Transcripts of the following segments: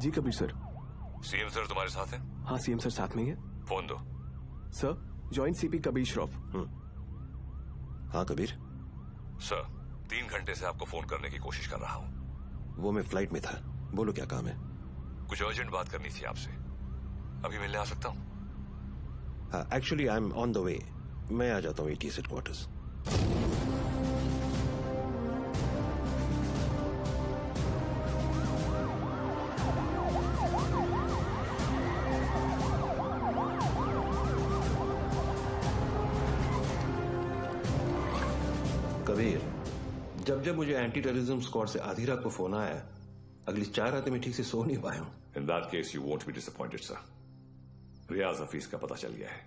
जी Kabir sir. CM sir तुम्हारे साथ हैं? हाँ सीएम सर साथ में ही है। फोन दो। Sir joint CP Kabir Shroff. हाँ कबीर। सर 3 घंटे से आपको फोन करने की कोशिश कर रहा हूँ। वो मैं फ्लाइट में था। बोलो क्या काम है? कुछ अर्जेंट बात करनी थी आपसे। अभी मिलने आ सकता हूँ? हाँ actually I am on the way. मैं आ जाता हूँ एटीएस हेडक्वार्टर्स। कबीर, जब जब मुझे एंटी टेररिज्म स्क्वाड से आधी रात को फोन आया, अगली 4 रातें मैं ठीक से सो नहीं पाया हूं। In that case you won't be disappointed sir. Riyaz Hafeez का पता चल गया है।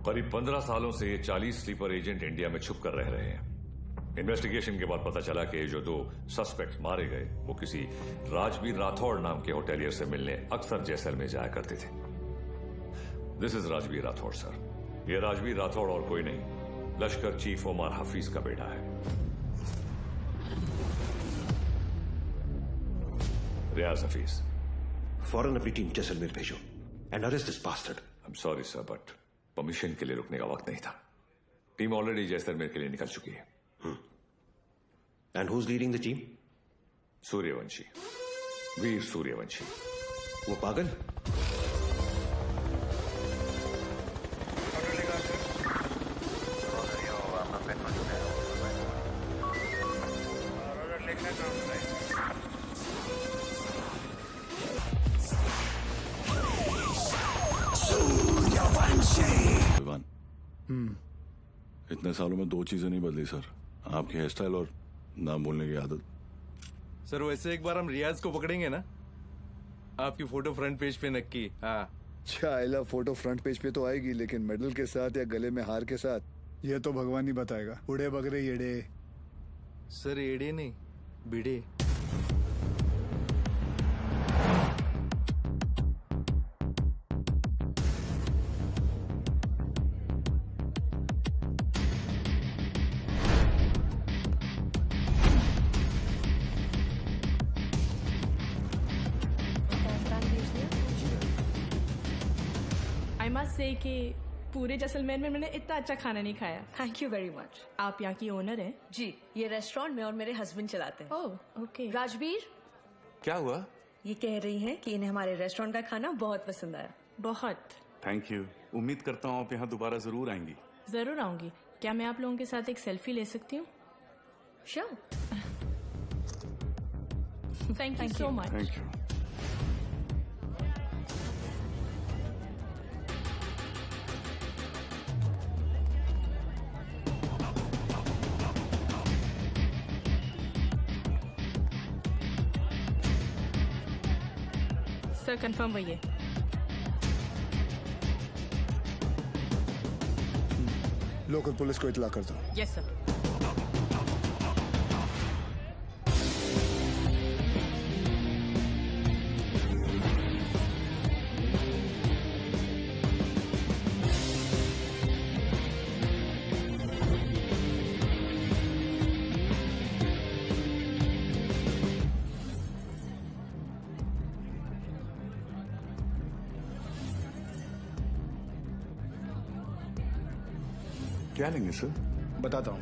करीब 15 सालों से ये 40 स्लीपर एजेंट इंडिया में छुप कर रह रहे हैं। इन्वेस्टिगेशन के बाद पता चला कि जो 2 सस्पेक्ट मारे गए वो किसी राजवीर राठौड़ नाम के होटेलियर से मिलने अक्सर जैसलमेर जाया करते थे। This is Rajveer Rathore sir. ये राजवीर राठौड़ और कोई नहीं, लश्कर चीफ उमर हफीज का बेटा है। रियाज हफीज। फौरन अपनी टीम जैसलमेर भेजो and arrest this bastard. I am sorry sir but permission के लिए रुकने का वक्त नहीं था। टीम ऑलरेडी जैसलमेर के लिए निकल चुकी है। And who is leading the team? Suryavanshi, Veer Suryavanshi. वो पागल? इतने सालों में 2 चीजें नहीं बदली सर, आपकी हेयर स्टाइल और नाम बोलने की आदत। सर वैसे एक बार हम रियाज को पकड़ेंगे ना, आपकी फोटो फ्रंट पेज पे नक्की। हाँ चाइला फोटो फ्रंट पेज पे तो आएगी, लेकिन मेडल के साथ या गले में हार के साथ ये तो भगवान ही बताएगा। उड़े बगरे येड़े। सर एड़े नहीं, बिड़े। से कि पूरे जैसलमेर में मैंने इतना अच्छा खाना नहीं खाया। Thank you very much. आप यहाँ की ओनर हैं? जी, ये रेस्टोरेंट में और मेरे हस्बैंड चलाते हैं। Oh okay. राजवीर, क्या हुआ? ये कह रही हैं कि इन्हें हमारे रेस्टोरेंट का खाना बहुत पसंद आया। बहुत। Thank you. उम्मीद करता हूँ आप यहाँ दोबारा जरूर आएंगी। जरूर आऊंगी। क्या मैं आप लोगों के साथ एक सेल्फी ले सकती हूँ? Sure. Thank you so much. Thank you. Sir confirm वही है। लोकल पुलिस को इतला कर दो। Yes sir. क्या लेंगे सर? बताता हूँ।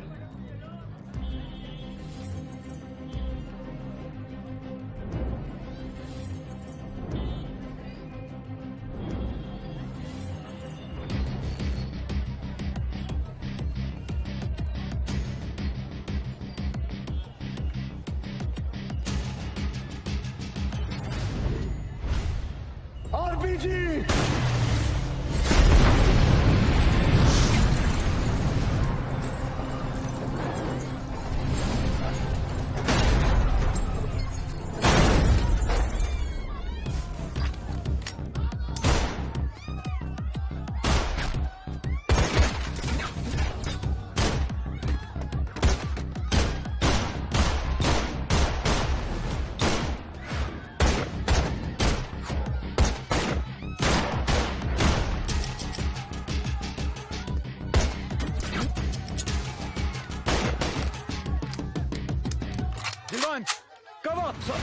आरपीजी। Come on, sir.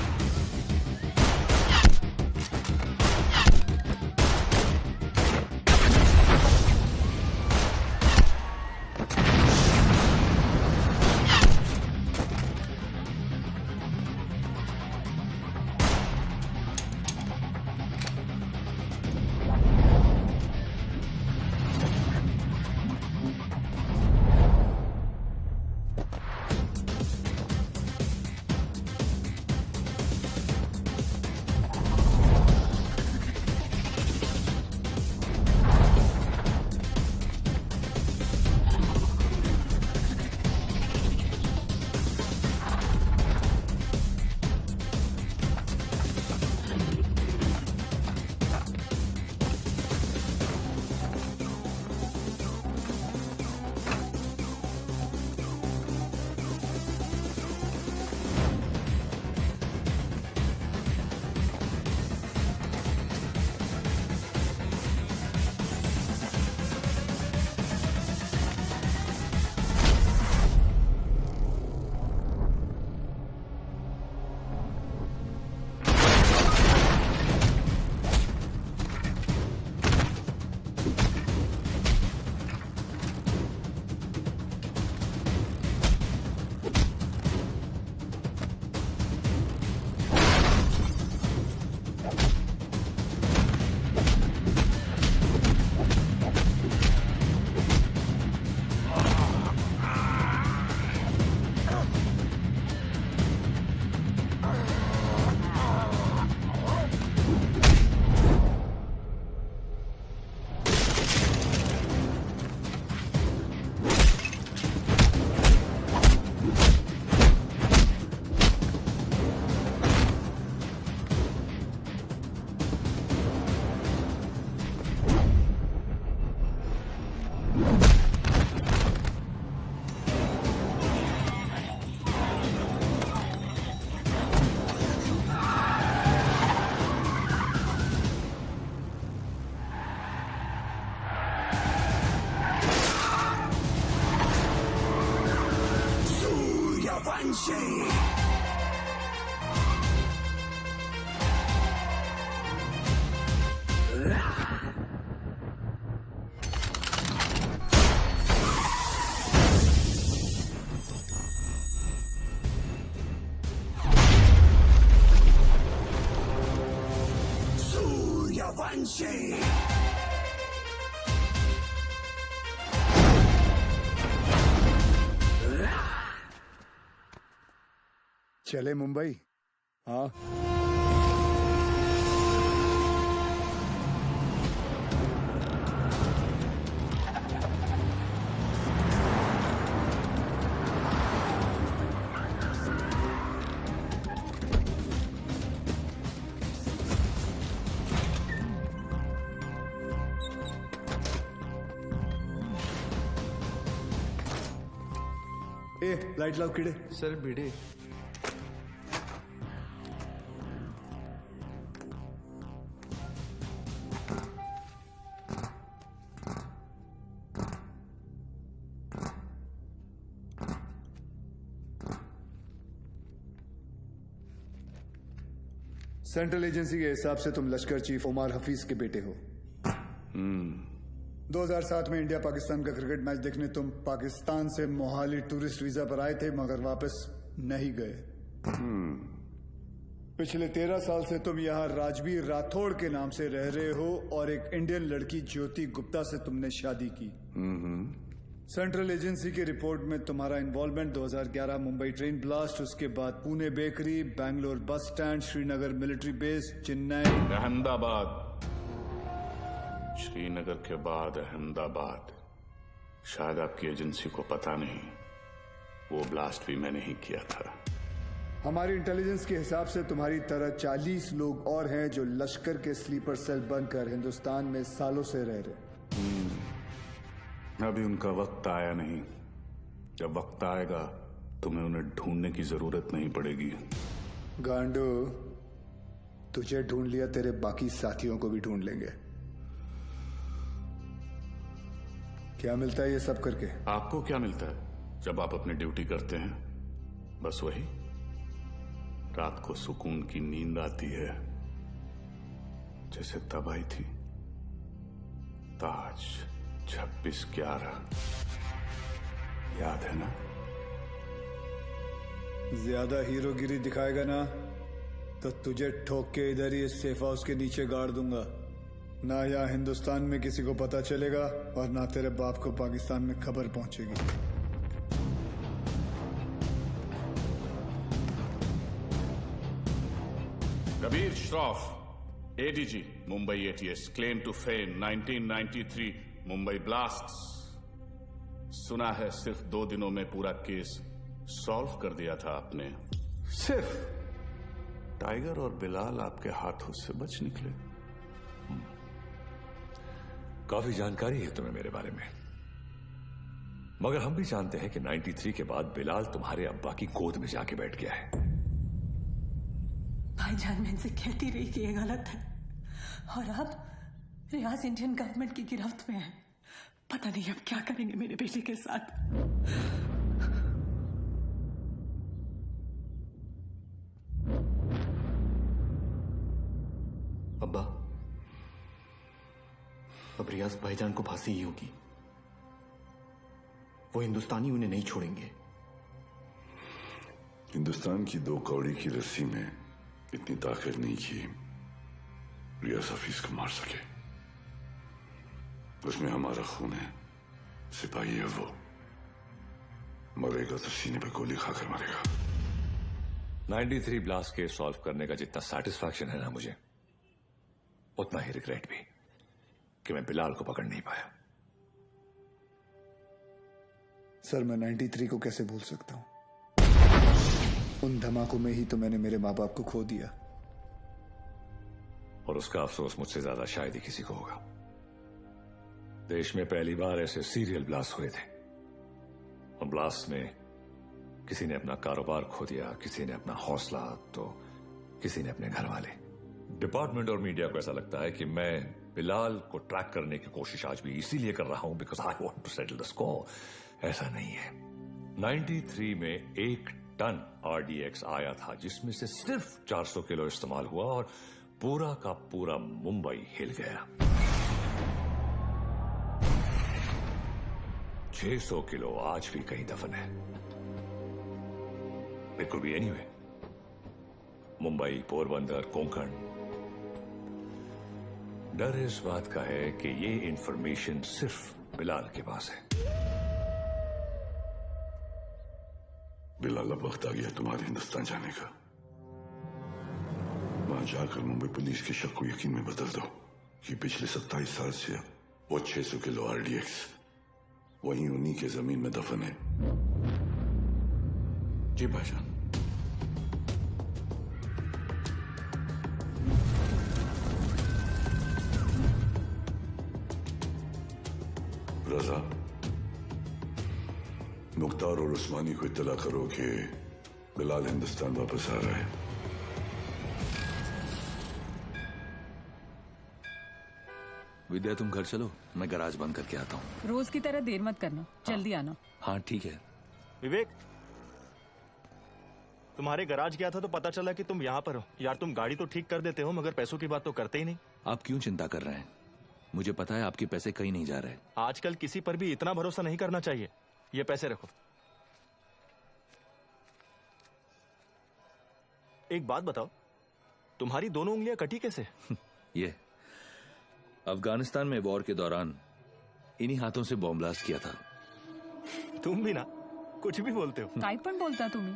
चले मुंबई। हाँ, ए लाइट लाओ कीड़े। सर भिड़े। सेंट्रल एजेंसी के हिसाब से तुम लश्कर चीफ उमर हफीज के बेटे हो। 2007 में इंडिया पाकिस्तान का क्रिकेट मैच देखने तुम पाकिस्तान से मोहाली टूरिस्ट वीजा पर आए थे, मगर वापस नहीं गए। पिछले 13 साल से तुम यहाँ राजवीर राठौड़ के नाम से रह रहे हो और एक इंडियन लड़की ज्योति गुप्ता से तुमने शादी की। सेंट्रल एजेंसी की रिपोर्ट में तुम्हारा इन्वॉल्वमेंट 2011 मुंबई ट्रेन ब्लास्ट, उसके बाद Pune bakery, Bangalore bus stand, Srinagar military base, Chennai, Ahmedabad, Srinagar के बाद अहमदाबाद। शायद आपकी एजेंसी को पता नहीं, वो ब्लास्ट भी मैंने ही किया था। हमारी इंटेलिजेंस के हिसाब से तुम्हारी तरह 40 लोग और हैं जो लश्कर के स्लीपर सेल बनकर हिंदुस्तान में सालों से रह रहे। अभी उनका वक्त आया नहीं। जब वक्त आएगा तुम्हें उन्हें ढूंढने की जरूरत नहीं पड़ेगी। गांडू, तुझे ढूंढ लिया, तेरे बाकी साथियों को भी ढूंढ लेंगे। क्या मिलता है ये सब करके? आपको क्या मिलता है जब आप अपनी ड्यूटी करते हैं? बस वही, रात को सुकून की नींद आती है, जैसे तब आई थी। ताज 26/11 याद है ना? ज्यादा हीरोगिरी दिखाएगा ना तो तुझे ठोक के इधर ही इस सेफ हाउस के नीचे गाड़ दूंगा। ना यहाँ हिंदुस्तान में किसी को पता चलेगा और ना तेरे बाप को पाकिस्तान में खबर पहुंचेगी। Kabir Shroff, ADG, Mumbai ATS, claim to fame 1993 Mumbai blasts. सुना है सिर्फ 2 दिनों में पूरा केस सॉल्व कर दिया था आपने। सिर्फ टाइगर और बिलाल आपके हाथों से बच निकले। काफी जानकारी है तुम्हें मेरे बारे में, मगर हम भी जानते हैं कि 93 के बाद बिलाल तुम्हारे अब्बा की गोद में जाके बैठ गया है। भाईजान, मैं इनसे कहती रही कि ये गलत है, और अब रियाज इंडियन गवर्नमेंट की गिरफ्त में है। पता नहीं अब क्या करेंगे मेरे बेटे के साथ। अब्बा, अब रियाज भाईजान को फांसी ही होगी। वो हिंदुस्तानी उन्हें नहीं छोड़ेंगे। हिंदुस्तान की 2 कौड़ी की रस्सी में इतनी ताकत नहीं कि रियाज हफीज को मार सके। उसमें हमारा खून है। सिपाही है वो, मरेगा तो सीने पे गोली खाकर मरेगा। 93 ब्लास्ट केस सॉल्व करने का जितना सेटिस्फैक्शन है ना मुझे, उतना ही रिग्रेट भी कि मैं बिलाल को पकड़ नहीं पाया। सर, मैं 93 को कैसे भूल सकता हूं? उन धमाकों में ही तो मैंने मेरे माँ बाप को खो दिया। और उसका अफसोस मुझसे ज्यादा शायद ही किसी को होगा। देश में पहली बार ऐसे सीरियल ब्लास्ट हुए थे, और ब्लास्ट में किसी ने अपना कारोबार खो दिया, किसी ने अपना हौसला, तो किसी ने अपने घर वाले। डिपार्टमेंट और मीडिया को ऐसा लगता है कि मैं बिलाल को ट्रैक करने की कोशिश आज भी इसीलिए कर रहा हूं because I want to settle the score. ऐसा नहीं है। 93 में 1 टन RDX आया था, जिसमें से सिर्फ 400 किलो इस्तेमाल हुआ और पूरा का पूरा मुंबई हिल गया। 600 किलो आज भी कहीं दफन है। It could be anyway, Mumbai, Porbandar, Konkan. डर इस बात का है कि ये इंफॉर्मेशन सिर्फ बिलाल के पास है। बिलाल, अब वक्त आ गया तुम्हारे हिंदुस्तान जाने का। वहां जाकर मुंबई पुलिस के शक को यकीन में बदल दो कि पिछले 27 साल से वो 600 किलो RDX वहीं उन्हीं के जमीन में दफन है। जी भाईजान। रजा, मुख्तार और उस्मानी को इत्तला करो कि बिलाल हिंदुस्तान वापस आ रहा है। विद्या, तुम घर चलो, मैं गैराज बंद करके आता हूँ। रोज की तरह देर मत करना, जल्दी आना। हाँ ठीक है। विवेक, तुम्हारे गैराज गया था तो पता चला कि तुम यहाँ पर हो। यार, तुम गाड़ी तो ठीक कर देते हो मगर पैसों की बात तो करते ही नहीं। आप क्यों चिंता कर रहे हैं? मुझे पता है आपके पैसे कहीं नहीं जा रहे। आजकल किसी पर भी इतना भरोसा नहीं करना चाहिए। ये पैसे रखो। एक बात बताओ, तुम्हारी दोनों उंगलियां कटी कैसे? ये अफगानिस्तान में वॉर के दौरान इन्हीं हाथों से बॉम्ब ब्लास्ट किया था। तुम भी ना कुछ भी बोलते हो। टाइप पण बोलता तुम्ही,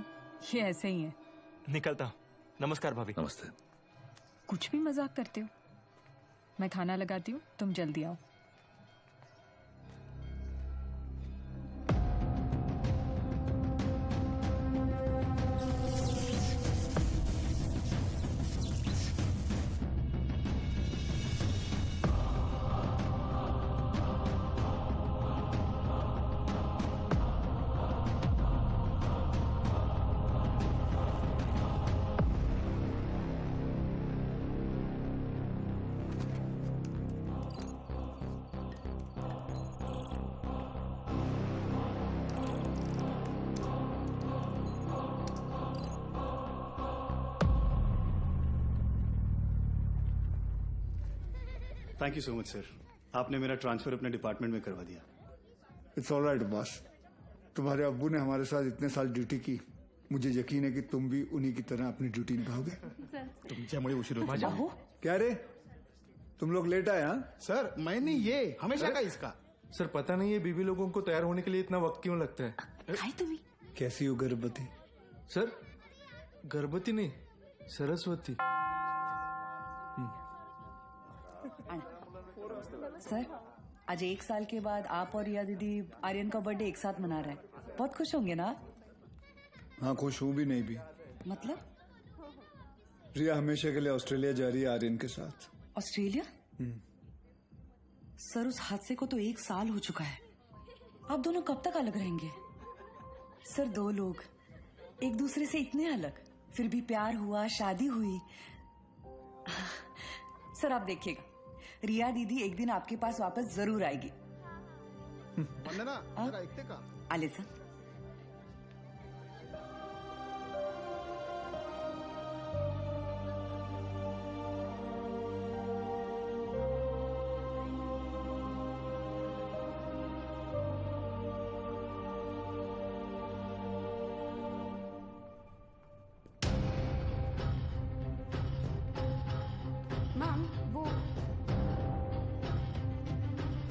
ये ऐसे ही है। निकलता हूं। नमस्कार भाभी। नमस्ते। कुछ भी मजाक करते हो। मैं खाना लगाती हूँ, तुम जल्दी आओ। Thank you so much sir, आपने मेरा ट्रांसफर अपने डिपार्टमेंट में करवा दिया। It's all right boss. तुम्हारे अब्बू ने हमारे साथ इतने साल ड्यूटी की, मुझे यकीन है कि तुम भी उन्हीं की तरह अपनी ड्यूटी निभाओगे। तुमच्यामुळे उशीर होतो। क्या रे, तुम लोग लेट आए? हाँ सर, मैंने ये हमेशा का इसका। सर पता नहीं है बीबी लोगों को तैयार होने के लिए इतना वक्त क्यों लगता है। कैसी हो गर्भवती? सर गर्भवती नहीं, सरस्वती। सर, आज 1 साल के बाद आप और रिया दीदी आर्यन का बर्थडे एक साथ मना रहे हैं। बहुत खुश होंगे ना? हाँ, खुश हूँ भी नहीं भी। मतलब? रिया हमेशा के लिए ऑस्ट्रेलिया जा रही है आर्यन के साथ। ऑस्ट्रेलिया? सर, उस हादसे को तो 1 साल हो चुका है। आप दोनों कब तक अलग रहेंगे? सर, 2 लोग एक दूसरे से इतने अलग, फिर भी प्यार हुआ, शादी हुई। सर, आप देखिएगा, रिया दीदी एक दिन आपके पास वापस जरूर आएगी। आले सर। मैम, वो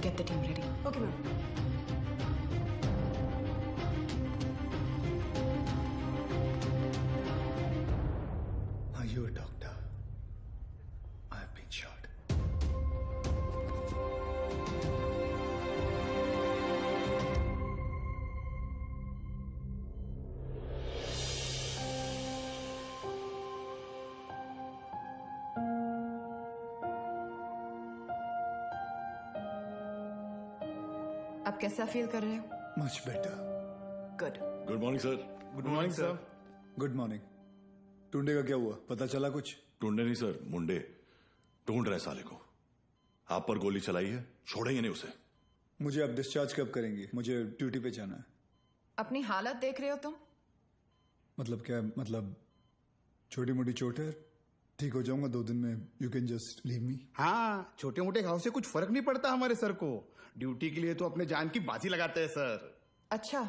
Get the team ready. Okay ma'am. Are you a doctor? I have been shot. आप कैसा फील कर रहे हो? Much better. Good. Good morning sir. Good morning sir. Good morning. टुंडे का क्या हुआ, पता चला कुछ? ढूंढे नहीं सर, मुंडे ढूंढ रहे साले को। आप पर गोली चलाई है, छोड़ेंगे नहीं उसे। मुझे अब डिस्चार्ज कब करेंगे? मुझे ड्यूटी पे जाना है। अपनी हालत देख रहे हो तुम? मतलब क्या? मतलब छोटी मोटी चोट है, ठीक हो जाऊंगा 2 दिन में। You can just leave me. हाँ, छोटे मोटे घाव से कुछ फर्क नहीं पड़ता हमारे सर को। ड्यूटी के लिए तो अपने जान की बाजी लगाते हैं सर। अच्छा,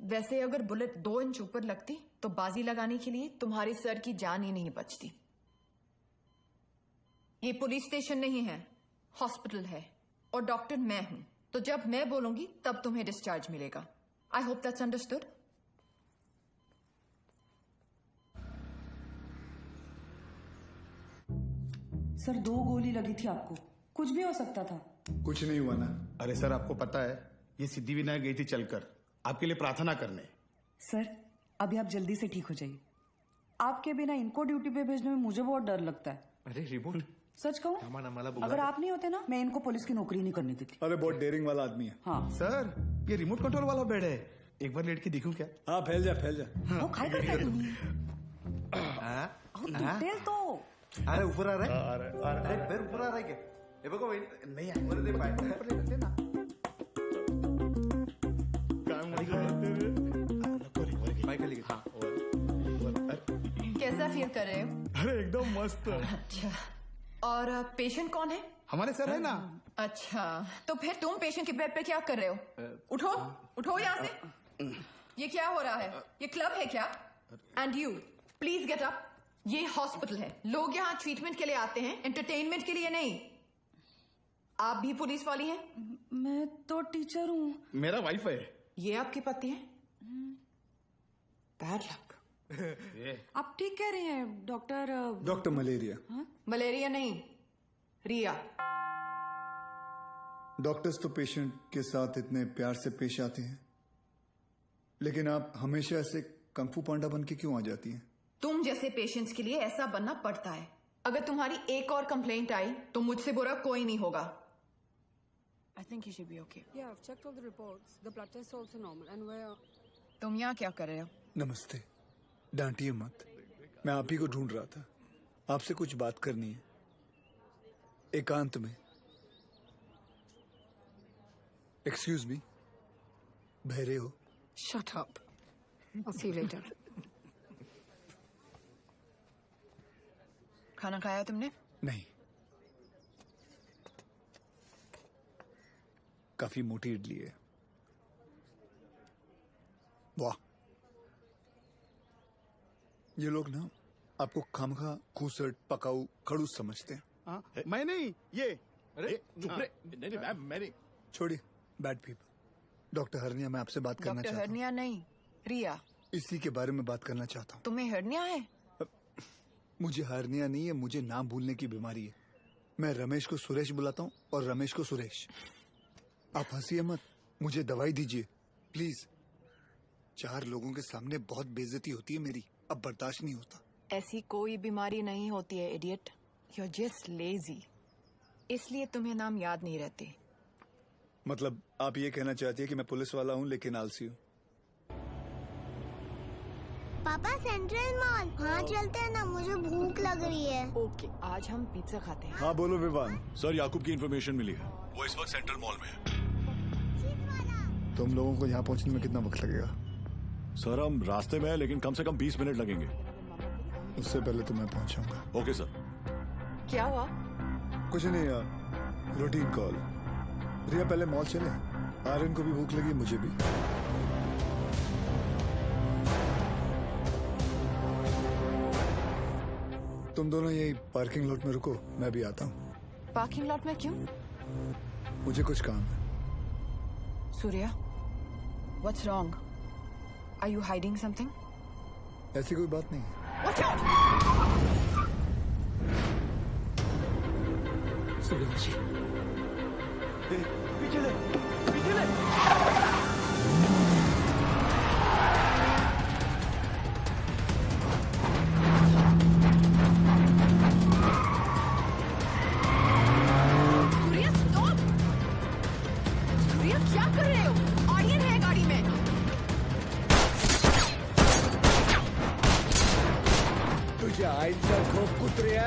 वैसे अगर बुलेट 2 इंच ऊपर लगती तो बाजी लगाने के लिए तुम्हारे सर की जान ही नहीं बचती। ये पुलिस स्टेशन नहीं है, हॉस्पिटल है और डॉक्टर मैं हूं, तो जब मैं बोलूंगी तब तुम्हें डिस्चार्ज मिलेगा। I hope that's understood. Sir 2 गोली लगी थी आपको, कुछ भी हो सकता था। कुछ नहीं हुआ ना। अरे सर आपको पता है ये सिद्धिविनायक गई थी चलकर आपके लिए प्रार्थना करने। सर अभी आप जल्दी से ठीक हो जाइए। आपके बिना इनको ड्यूटी पे भेजने में मुझे बहुत डर लगता है। अरे रिमोट सच कहूँ, अगर आप नहीं होते ना मैं इनको पुलिस की नौकरी नहीं करने देती। अरे बहुत डेयरिंग वाला आदमी है। हाँ सर ये रिमोट कंट्रोल वाला बेड है, एक बार लेट के देखूं क्या? हाँ फैल जा फैल जा। वो काय करता है तुम्ही? तेल तो अरे ऊपर आ रहा है, अरे पैर ऊपर आ रहा है क्या? ये बघो नहीं वर दे पाय ऊपर ले ना। काम नहीं करते पाय खाली। हाँ कैसा फील कर रहे हो? अरे एकदम मस्त। अच्छा, और पेशेंट कौन है? हमारे सर है ना। अच्छा, तो फिर तुम पेशेंट के बेड पे क्या कर रहे हो? उठो उठो यहाँ से। ये क्या हो रहा है? ये क्लब है क्या? And you please get up. ये हॉस्पिटल है, लोग यहाँ ट्रीटमेंट के लिए आते हैं, एंटरटेनमेंट के लिए नहीं। आप भी पुलिस वाली हैं? मैं तो टीचर हूँ। मेरा वाइफ है। ये आपके पति हैं? Bad luck. आप ठीक कह रहे हैं डॉक्टर। Doctor malaria. मलेरिया नहीं, रिया। डॉक्टर्स तो पेशेंट के साथ इतने प्यार से पेश आते हैं, लेकिन आप हमेशा ऐसे कंफू पांडा बन के क्यों आ जाती हैं? तुम जैसे पेशेंट्स के लिए ऐसा बनना पड़ता है। अगर तुम्हारी एक और कंप्लेंट आई तो मुझसे बुरा कोई नहीं होगा। I think you should be okay. Yeah, I've checked all the reports. The blood test is also normal and we're... तुम यहाँ क्या कर रहे हो? नमस्ते, डांटिए मत। मैं आप ही को ढूंढ रहा था। आपसे कुछ बात करनी है, एकांत में। एक्सक्यूज मी, बहरे हो? Shut up. I'll see you later. खाना खाया तुमने? नहीं। काफी मोटी इडली है। वाह, ये लोग ना आपको खामखा खूसट पकाऊ खड़ूस समझते हैं। मैं नहीं, ये। अरे चुप रे। नहीं मैम मैं नहीं। छोड़िए, बैड पीपल। डॉक्टर हरनिया, मैं आपसे बात करना चाहता हूँ। डॉक्टर हरनिया नहीं, रिया। इसी के बारे में बात करना चाहता हूँ। तुम्हें हरनिया है? मुझे हरनिया नहीं है, मुझे नाम भूलने की बीमारी है। मैं रमेश को सुरेश बुलाता हूँ और रमेश को सुरेश। आप हंसिए मत, मुझे दवाई दीजिए प्लीज। 4 लोगों के सामने बहुत बेइज्जती होती है मेरी, अब बर्दाश्त नहीं होता। ऐसी कोई बीमारी नहीं होती है idiot, you are just lazy, इसलिए तुम्हें नाम याद नहीं रहते। मतलब आप ये कहना चाहती है कि मैं पुलिस वाला हूँ लेकिन आलसी हूँ? पापा सेंट्रल मॉल वहाँ चलते हैं ना, मुझे भूख लग रही है। ओके, आज हम पिज्जा खाते हैं। हाँ बोलो विवान। सर याकूब की इन्फॉर्मेशन मिली है, वो इस वक्त सेंट्रल मॉल में है। तुम लोगों को यहाँ पहुँचने में कितना वक्त लगेगा? सर हम रास्ते में हैं, लेकिन कम से कम 20 मिनट लगेंगे। उससे पहले तो मैं पहुँचाऊंगा। Okay sir. क्या हुआ? कुछ नहीं यार, रूटीन कॉल। रिया पहले मॉल चले, आर्यन को भी भूख लगी, मुझे भी। तुम दोनों यही पार्किंग लॉट में रुको, मैं भी आता हूँ। पार्किंग लॉट में क्यों? मुझे कुछ काम है। Surya, what's wrong? Are you hiding something? ऐसी कोई बात नहीं है। Watch out! सूर्या जी, पीछे ले, पीछे ले। सूर्या स्टॉप! सूर्या क्या कर रहे हो? ऑडियंस है गाड़ी में। तुझे आईचा खूप कुत्र्या।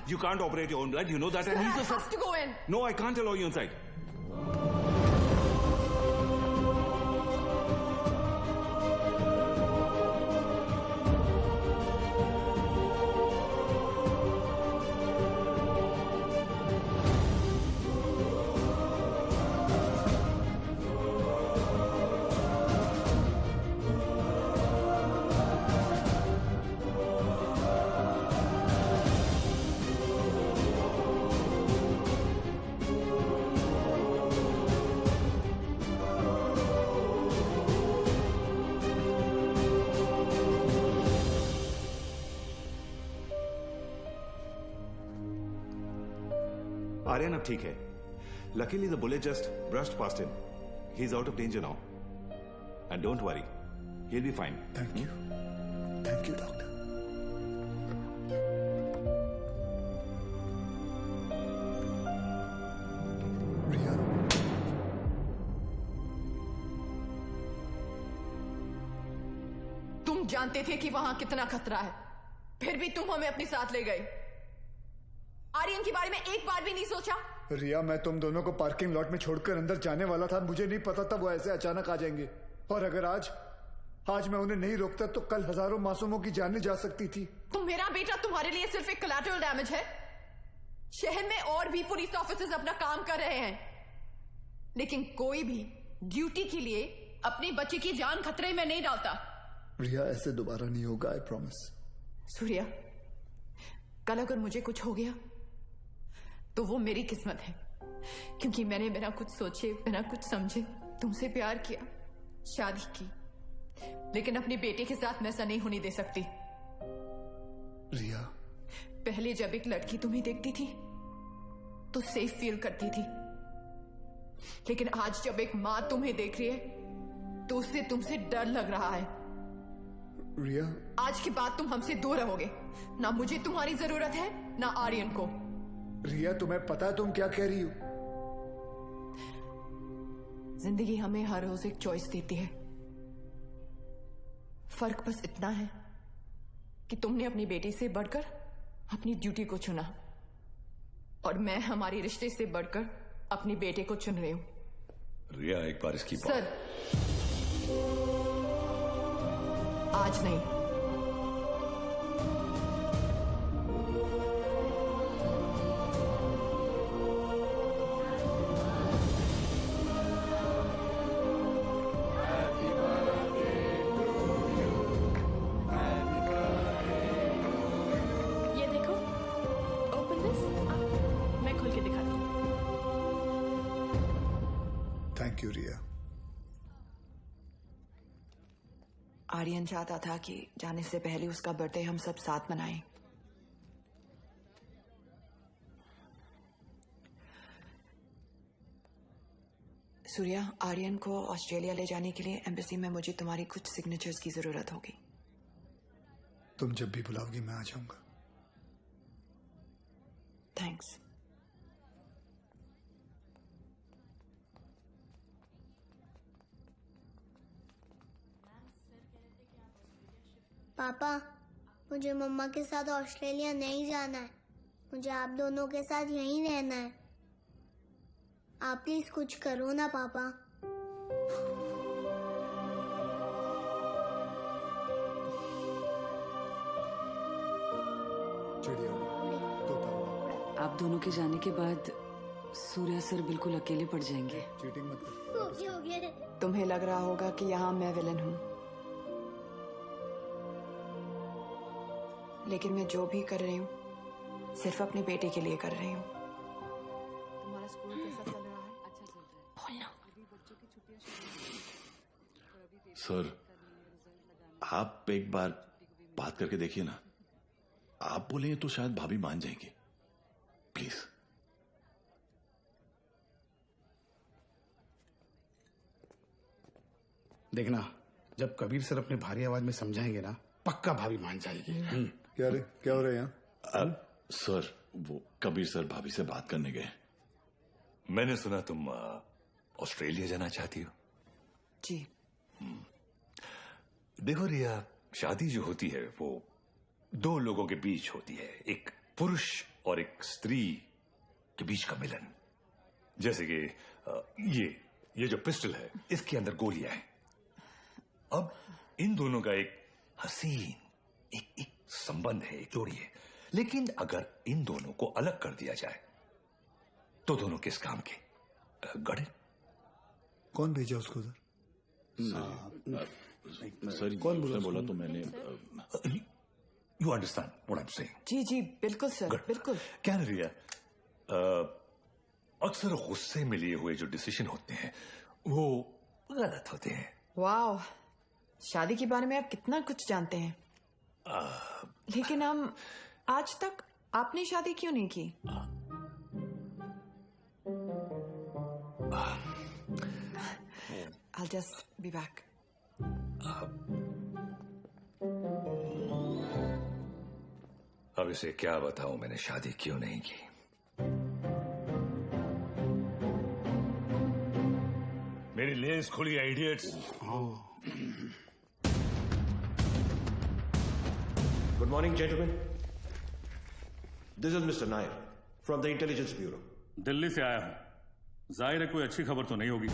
You can't operate your own blood. You know that. Sir, And he's I a have to go in. No, I can't allow you inside. Aryan अब ठीक है. Luckily, the bullet just brushed past him. He's out of danger now. And don't worry, he'll be fine. Thank you. Thank you, doctor. Riya. तुम जानते थे कि वहां कितना खतरा है, फिर भी तुम हमें अपने साथ ले गए. आर्यन के बारे में एक बार भी नहीं सोचा? रिया, मैं तुम दोनों को पार्किंग लॉट में छोड़कर अंदर जाने वाला था. मुझे नहीं पता था वो ऐसे अचानक आ जाएंगे. और अगर आज मैं उन्हें नहीं रोकता तो कल हजारों मासूमों की जानें जा सकती थी. तो मेरा बेटा तुम्हारे लिए सिर्फ एक कोलैटरल डैमेज है. शहर में और भी पुलिस ऑफिसर्स अपना काम कर रहे हैं, लेकिन कोई भी ड्यूटी के लिए अपने बच्चे की जान खतरे में नहीं डालता. रिया, ऐसे दोबारा नहीं होगा. I promise. सूर्या, कल अगर मुझे कुछ हो गया तो वो मेरी किस्मत है, क्योंकि मैंने बिना कुछ सोचे, बिना कुछ समझे तुमसे प्यार किया, शादी की. लेकिन अपने बेटे के साथ मैं ऐसा नहीं होने दे सकती. रिया, पहले जब एक लड़की तुम्हें देखती थी तो सेफ फील करती थी, लेकिन आज जब एक माँ तुम्हें देख रही है तो उससे तुमसे डर लग रहा है. रिया, आज के बाद तुम हमसे दूर रहोगे. ना मुझे तुम्हारी जरूरत है, ना आर्यन को. रिया, तुम्हें पता है तुम क्या कह रही हो? जिंदगी हमें हर रोज एक चॉइस देती है. फर्क बस इतना है कि तुमने अपनी बेटी से बढ़कर अपनी ड्यूटी को चुना, और मैं हमारे रिश्ते से बढ़कर अपने बेटे को चुन रही हूं. रिया, एक बार इसकी बात. सर, आज नहीं. ये देखो, ओपन दिस. मैं खोल के दिखाती हूँ. थैंक यू रिया. आर्यन चाहता था कि जाने से पहले उसका बर्थडे हम सब साथ मनाएं. सूर्या, आर्यन को ऑस्ट्रेलिया ले जाने के लिए एम्बेसी में मुझे तुम्हारी कुछ सिग्नेचर्स की जरूरत होगी. तुम जब भी बुलाओगी मैं आ जाऊंगा. थैंक्स. पापा, मुझे मम्मा के साथ ऑस्ट्रेलिया नहीं जाना है. मुझे आप दोनों के साथ यहीं रहना है. आप प्लीज कुछ करो ना पापा. आप दोनों के जाने के बाद सूर्या सर बिल्कुल अकेले पड़ जाएंगे. चीटिंग मत कर. तुम्हें लग रहा होगा कि यहाँ मैं विलन हूँ, लेकिन मैं जो भी कर रही हूँ सिर्फ अपने बेटे के लिए कर रही हूँ. तुम्हारा स्कूल कैसा चल रहा है? अच्छा चल रहा है. बोलना. सर, आप एक बार बात करके देखिए ना. आप बोलेंगे तो शायद भाभी मान जाएंगे. प्लीज. देखना, जब कबीर सर अपने भारी आवाज में समझाएंगे ना, पक्का भाभी मान जाएगी. क्या रे, क्या हो रहा है यहाँ? सर, वो कबीर सर भाभी से बात करने गए. मैंने सुना तुम ऑस्ट्रेलिया जाना चाहती हो. जी. देखो रिया, शादी जो होती है वो दो लोगों के बीच होती है. एक पुरुष और एक स्त्री के बीच का मिलन। जैसे कि ये जो पिस्टल है, इसके अंदर गोलियां हैं। अब इन दोनों का एक हसीन एक संबंध है, एक जोड़ी है। लेकिन अगर इन दोनों को अलग कर दिया जाए तो दोनों किस काम के? गड़े। कौन भेजा उसको उधर? सर कौन बोला तो मैंने। You understand what I am saying? जी जी बिल्कुल सर, बिल्कुल। क्या रिया, अक्सर गुस्से में लिए हुए जो डिसीजन होते हैं वो गलत होते हैं। वाह, शादी के बारे में आप कितना कुछ जानते हैं। लेकिन हम आज तक आपने शादी क्यों नहीं की? I'll just be back. अब इसे क्या बताऊं मैंने शादी क्यों नहीं की। मेरी लेस खुली है idiots. Good morning, gentlemen. This is Mr. Nair from the Intelligence Bureau. Delhi से आया हूं। जाहिर है कोई अच्छी खबर तो नहीं होगी।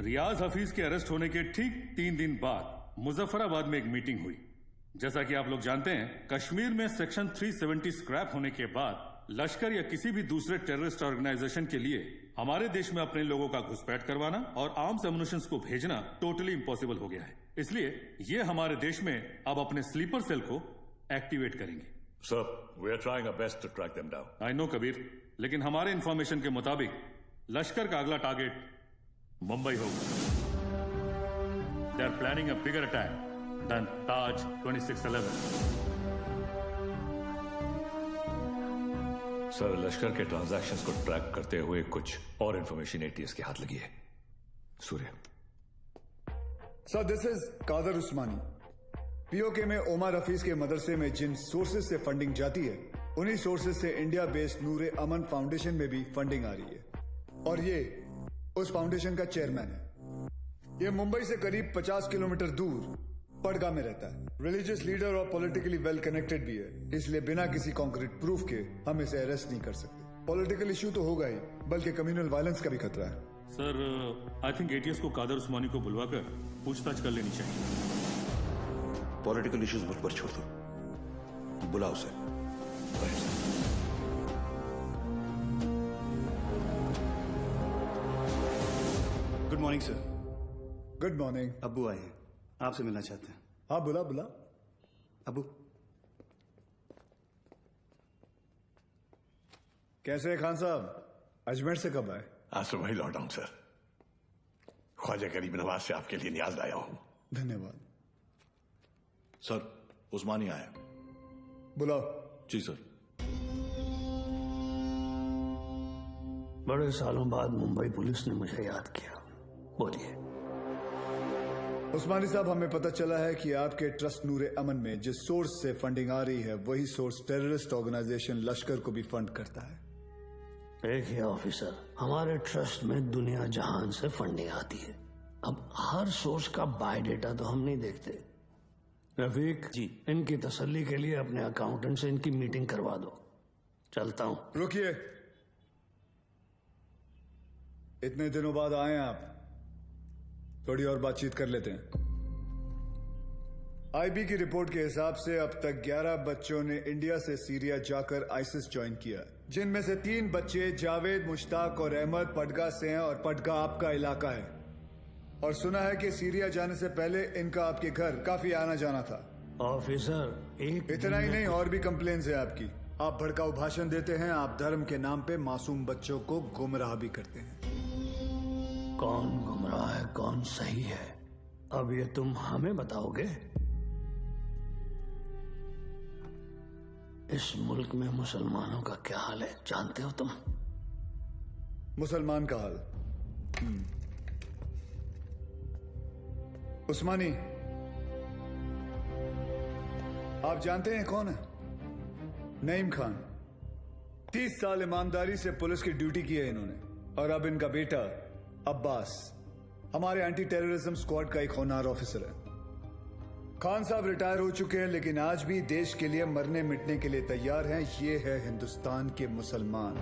रियाज हफीज के अरेस्ट होने के ठीक 3 दिन बाद मुजफ्फराबाद में एक मीटिंग हुई। जैसा कि आप लोग जानते हैं, कश्मीर में सेक्शन 370 स्क्रैप होने के बाद लश्कर या किसी भी दूसरे टेररिस्ट ऑर्गेनाइजेशन के लिए हमारे देश में अपने लोगों का घुसपैठ करवाना और आर्म्स एमुनिशंस को भेजना टोटली इम्पॉसिबल हो गया है। इसलिए ये हमारे देश में अब अपने स्लीपर सेल को एक्टिवेट करेंगे। Sir, we are trying our best to track them down. I know Kabir, लेकिन हमारे इंफॉर्मेशन के मुताबिक लश्कर का अगला टारगेट मुंबई होगा। They are planning a bigger attack than Taj 2611। Sir, Lashkar के ट्रांजैक्शंस को ट्रैक करते हुए कुछ और इंफॉर्मेशन एटीएस के हाथ लगी है। Surya. Sir, this is Kadar Usmani. PoK में ओमर हफीज के मदरसे में जिन सोर्सेज से फंडिंग जाती है, उन्हीं सोर्सेज से इंडिया बेस्ड नूर अमन फाउंडेशन में भी फंडिंग आ रही है और ये उस फाउंडेशन का चेयरमैन है। ये मुंबई से करीब 50 किलोमीटर दूर पड़गा में रहता है। रिलीजियस लीडर और पॉलिटिकली वेल कनेक्टेड भी है, इसलिए बिना किसी कॉन्क्रीट प्रूफ के हम इसे अरेस्ट नहीं कर सकते। पॉलिटिकल इश्यू तो होगा ही, बल्कि कम्युनल वायलेंस का भी खतरा है। सर, आई थिंक एटीएस को कादर उस्मानी को बुलवाकर पूछताछ कर लेनी चाहिए। पॉलिटिकल इश्यूज मुझ पर छोड़ दो, बुलाओ उसे। Good morning sir. Good morning. अब्बू आए हैं, आपसे मिलना चाहते हैं। हाँ, बुला बुला। अब्बू कैसे हैं खान साहब? अजमेर से कब आए? आज सुबह ही लौटा हूं सर। ख्वाजा गरीब नवाज से आपके लिए न्याज लाया हूं। धन्यवाद सर। उस्मानी आया। बुलाओ। जी सर। बड़े सालों बाद मुंबई पुलिस ने मुझे याद किया। बोलिए। उस्मानी साहब, हमें पता चला है कि आपके ट्रस्ट नूर अमन में जिस सोर्स से फंडिंग आ रही है, वही सोर्स टेररिस्ट ऑर्गेनाइजेशन लश्कर को भी फंड करता है। देखिए ऑफिसर, हमारे ट्रस्ट में दुनिया जहान से फंडिंग आती है। अब हर सोर्स का बायोडेटा तो हम नहीं देखते। रफीक जी, इनकी तसल्ली के लिए अपने अकाउंटेंट से इनकी मीटिंग करवा दो। चलता हूं। रुकिए, इतने दिनों बाद आए हैं आप, थोड़ी और बातचीत कर लेते हैं। आईबी की रिपोर्ट के हिसाब से अब तक 11 बच्चों ने इंडिया से सीरिया जाकर आईसिस ज्वाइन किया, जिनमें से 3 बच्चे जावेद, मुश्ताक और अहमद पडगा से हैं और पडगा आपका इलाका है। और सुना है कि सीरिया जाने से पहले इनका आपके घर काफी आना जाना था। ऑफिसर, एक इतना ही नहीं, और भी कंप्लेन्स है आपकी। आप भड़काऊ भाषण देते हैं, आप धर्म के नाम पे मासूम बच्चों को गुमराह भी करते हैं। कौन गुमराह है, कौन सही है, अब ये तुम हमें बताओगे? इस मुल्क में मुसलमानों का क्या हाल है जानते हो तुम? मुसलमान का हाल? उस्मानी, आप जानते हैं कौन है? नईम खान। 30 साल ईमानदारी से पुलिस की ड्यूटी की है इन्होंने, और अब इनका बेटा अब्बास हमारे एंटी टेररिज्म स्क्वाड का एक होनहार ऑफिसर है। खान साहब रिटायर हो चुके हैं, लेकिन आज भी देश के लिए मरने मिटने के लिए तैयार हैं। ये है हिंदुस्तान के मुसलमान।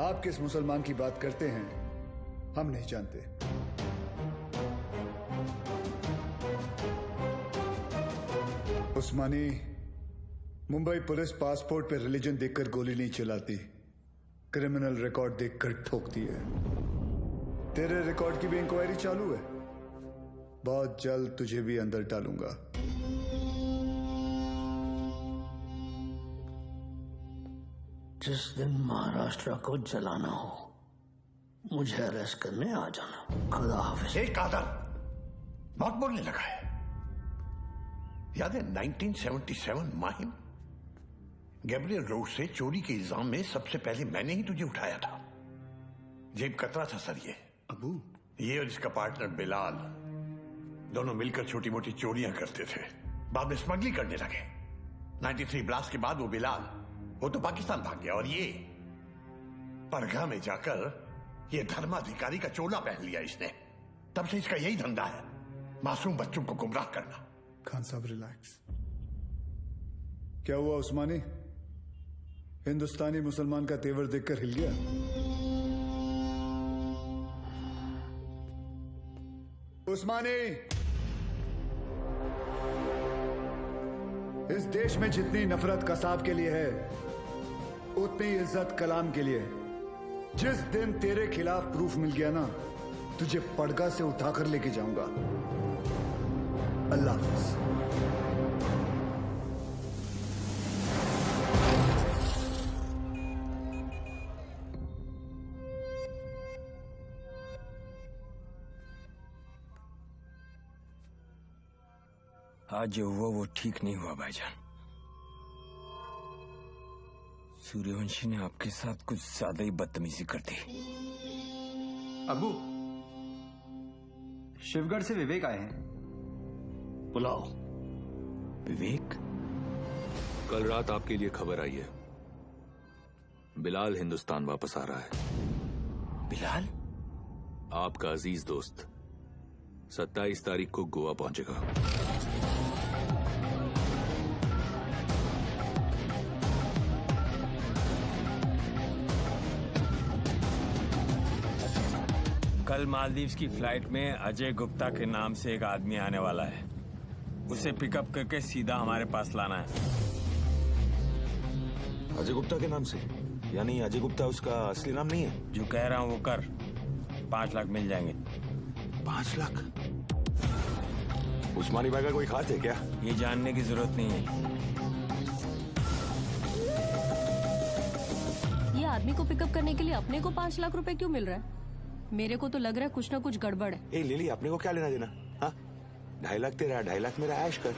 आप किस मुसलमान की बात करते हैं हम नहीं जानते। उस्मानी, मुंबई पुलिस पासपोर्ट पे रिलीजन देखकर गोली नहीं चलाती, क्रिमिनल रिकॉर्ड देखकर ठोकती है। तेरे रिकॉर्ड की भी इंक्वायरी चालू है। बहुत जल्द तुझे भी अंदर डालूंगा। जिस दिन महाराष्ट्र को जलाना हो मुझे अरेस्ट करने आ जाना। खुदा हाफिज। एक कादर बहुत बोलने लगा है। याद है 1977 माहिम गैब्रियल रोड से चोरी के इल्जाम में सबसे पहले मैंने ही तुझे उठाया था। जेब कतरा था सर ये। अबू, ये और इसका पार्टनर बिलाल दोनों मिलकर छोटी मोटी चोरियां करते थे, बाद में स्मगलिंग करने लगे। 93 ब्लास्ट के बाद वो बिलाल वो तो पाकिस्तान भाग गया और ये परगा में जाकर ये धर्माधिकारी का चोला पहन लिया इसने। तब से इसका यही धंधा है, मासूम बच्चों को गुमराह करना। खान साहब रिलैक्स। क्या हुआ उस्मानी? हिंदुस्तानी मुसलमान का तेवर देखकर हिल गया? उस्मानी, इस देश में जितनी नफरत कसाब के लिए है उतनी इज्जत कलाम के लिए। जिस दिन तेरे खिलाफ प्रूफ मिल गया ना, तुझे पड़गा से उठाकर लेके जाऊंगा। अल्लाह हाफिज। आज जो हुआ वो ठीक नहीं हुआ भाईजान। सूर्यवंशी ने आपके साथ कुछ ज्यादा ही बदतमीजी कर दी। अबू, शिवगढ़ से विवेक आए हैं। बुलाओ। विवेक? कल रात आपके लिए खबर आई है, बिलाल हिंदुस्तान वापस आ रहा है। बिलाल? आपका अजीज दोस्त 27 तारीख को गोवा पहुंचेगा। कल मालदीव्स की फ्लाइट में अजय गुप्ता के नाम से एक आदमी आने वाला है। उसे पिकअप करके सीधा हमारे पास लाना है। अजय गुप्ता के नाम से? यानी अजय गुप्ता उसका असली नाम नहीं है? जो कह रहा हूं वो कर। 5 लाख मिल जाएंगे। 5 लाख? उस्मानी भाई का कोई खास है क्या? ये जानने की जरूरत नहीं है। ये आदमी को पिकअप करने के लिए अपने को 5 लाख रुपए क्यों मिल रहा है? मेरे को तो लग रहा है कुछ ना कुछ गड़बड़ है। ए लिली, अपने को क्या लेना देना? हाँ, 2.5 लाख तेरा, 2.5 लाख मेरा, ऐश कर।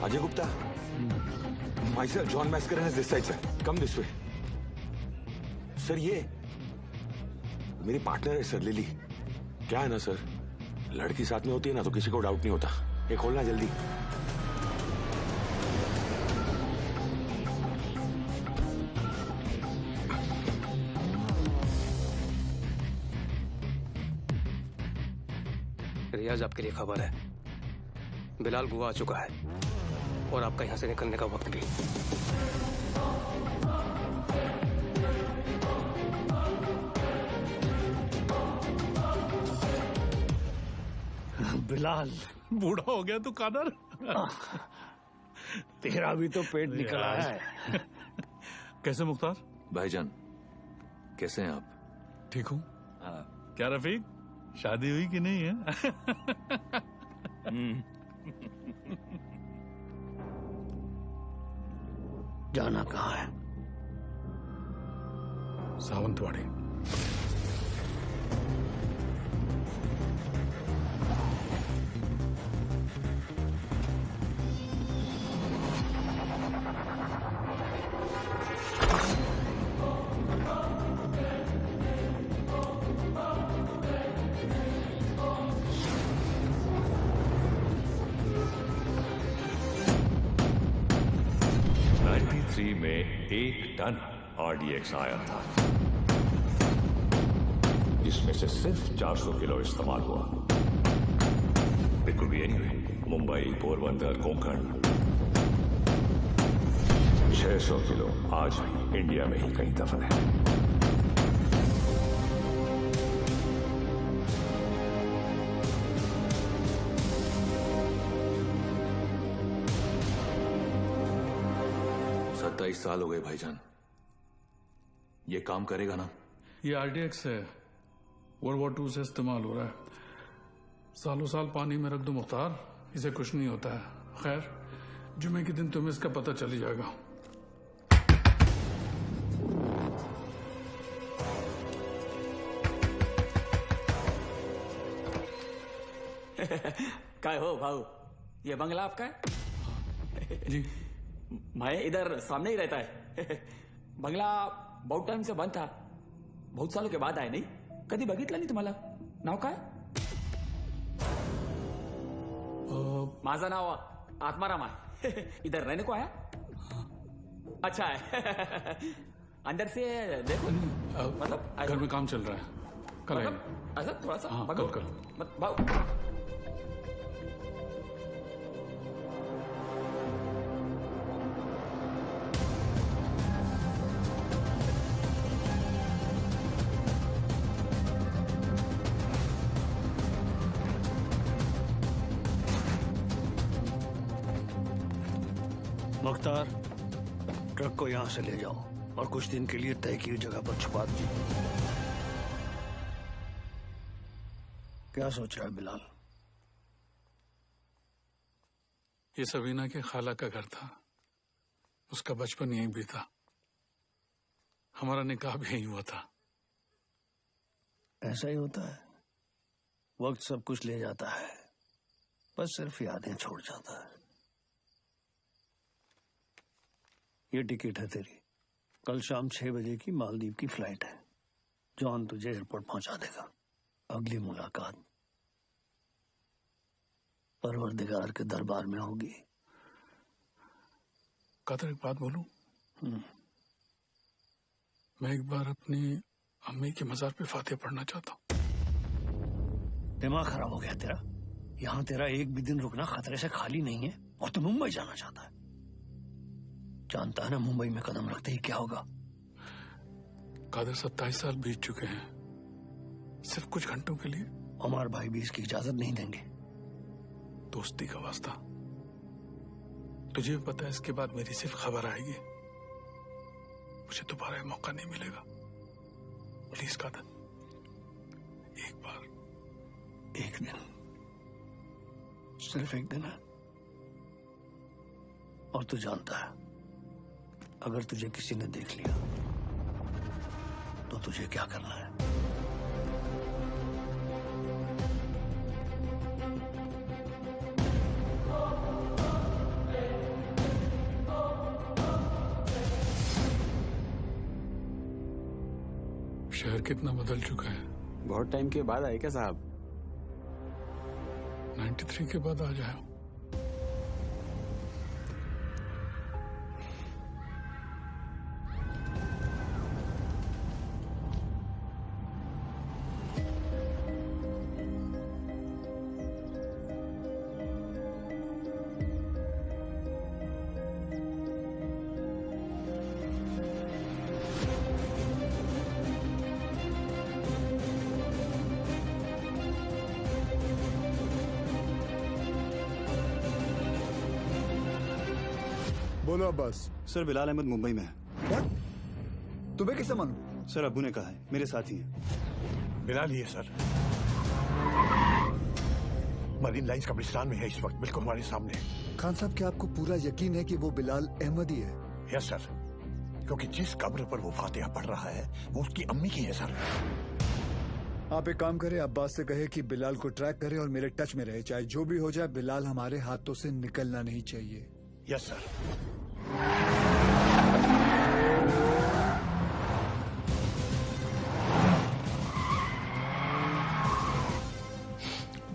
Ajay Gupta, myself John Mascarenhas this side, sir. Come this way. Sir ये मेरी पार्टनर है सर, लिली। क्या है ना सर, लड़की साथ में होती है ना तो किसी को डाउट नहीं होता। ये खोलना जल्दी। रियाज, आपके लिए खबर है। बिलाल गोवा आ चुका है और आपका यहां से निकलने का वक्त भी। बिलाल बूढ़ा हो गया तू कादर। तेरा भी तो पेट निकल आया है। कैसे मुख्तार? भाईजान कैसे हैं आप? ठीक हूँ। क्या रफीक, शादी हुई कि नहीं है? जाना कहाँ है? सावंतवाड़ी। में 1 टन RDX आया था। जिसमें से सिर्फ 400 किलो इस्तेमाल हुआ। It could be anyway, Mumbai, Porbandar, Konkan. 600 kilo आज भी इंडिया में ही कहीं दफन है। साल हो गए भाईजान, ये काम करेगा ना? ये आरडीएक्स है, वर्ल्ड वॉर 2 से इस्तेमाल हो रहा है। सालों साल पानी में रख दो मुख्तार, इसे कुछ नहीं होता है। खैर, जुमे के दिन तुम्हें इसका पता चल ही जाएगा। काय हो भाऊ, ये बंगला आपका है? जी। मैं इधर सामने ही रहता है। बंगला बहुत टाइम से बंद था, बहुत सालों के बाद आए। नहीं कधी बघितलं नाही तुम्हाला? नाव काय? माझं नाव आत्माराम आहे। इधर रहने को आया? अच्छा है। अंदर से देखो। मतलब घर में काम चल रहा है, कल आएंगे। ऐसा थोड़ा सा? हाँ, कल। भाऊ मुख्तार, ट्रक को यहां से ले जाओ और कुछ दिन के लिए तय की जगह पर छुपा दीजिए। क्या सोच रहा है बिलाल? ये सबीना के खाला का घर था, उसका बचपन यहीं बीता, हमारा निकाह भी यहीं हुआ था। ऐसा ही होता है, वक्त सब कुछ ले जाता है, बस सिर्फ यादें छोड़ जाता है। ये टिकट है तेरी, कल शाम 6 बजे की मालदीव की फ्लाइट है। जॉन तुझे एयरपोर्ट पहुंचा देगा। अगली मुलाकात परवरदिगार के दरबार में होगी। कादर, एक बात बोलूं? मैं एक बार अपनी अम्मी की मजार पे फातिहा पढ़ना चाहता हूं। दिमाग खराब हो गया तेरा? यहां तेरा एक भी दिन रुकना खतरे से खाली नहीं है और तू मुंबई जाना चाहता है। जानता है ना मुंबई में कदम रखते ही क्या होगा? कादर, 27 साल बीत चुके हैं, सिर्फ कुछ घंटों के लिए। उमर भाई भी इसकी इजाजत नहीं देंगे। दोस्ती का वास्ता, तुझे भी पता है इसके बाद मेरी सिर्फ खबर आएगी, मुझे दोबारा मौका नहीं मिलेगा। प्लीज कादर, एक बार, एक दिन, सिर्फ एक दिन है। और तू जानता है, अगर तुझे किसी ने देख लिया तो तुझे क्या करना है? शहर कितना बदल चुका है। बहुत टाइम के बाद आए क्या साहब? 93 के बाद आ जाए। बोलो अब्बास। सर, बिलाल अहमद मुंबई में है। What? तुम्हें कैसे मालूम? सर, अबू ने कहा है, मेरे साथ ही हैं। बिलाल ही है सर, मरीन लाइंस कब्रिस्तान में है इस वक्त, बिल्कुल हमारे सामने। खान साहब, क्या आपको पूरा यकीन है कि वो बिलाल अहमद ही है? यस सर, क्योंकि जिस कब्र पर वो फातिहा पढ़ रहा है वो उसकी अम्मी की है सर। आप एक काम करें, अब्बास से कहे कि बिलाल को ट्रैक करे और मेरे टच में रहे। चाहे जो भी हो जाए, बिलाल हमारे हाथों से निकलना नहीं चाहिए। Yes sir.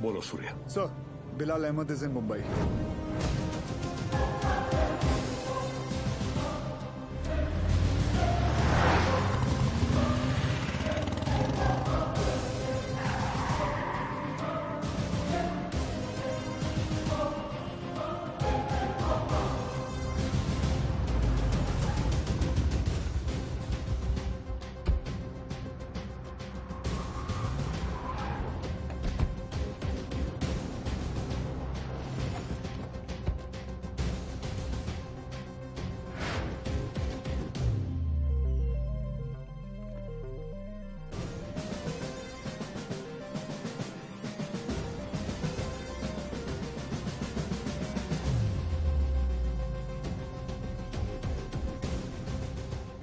बोलो Surya. Sir, Bilal Ahmed is in Mumbai.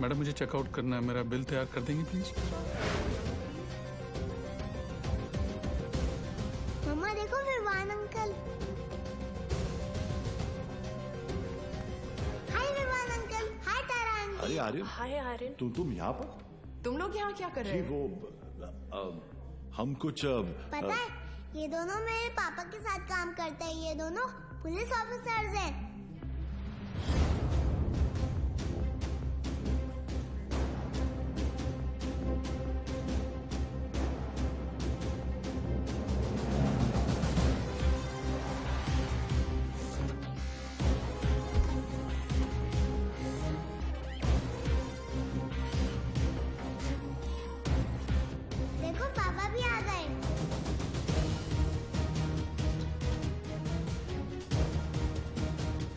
Madam मुझे चेकआउट करना है, मेरा बिल तैयार कर देंगे प्लीज? मम्मा देखो विवान अंकल। हाय विवान अंकल। हाय तारा आंटी। अरे आर्यन, हाय आर्यन। तुम यहाँ पर? तुम लोग यहाँ क्या कर रहे जी हो? वो हम कुछ पता है ये दोनों मेरे पापा के साथ काम करते हैं। ये दोनों पुलिस ऑफिसर्स हैं। देखो पापा भी आ गए।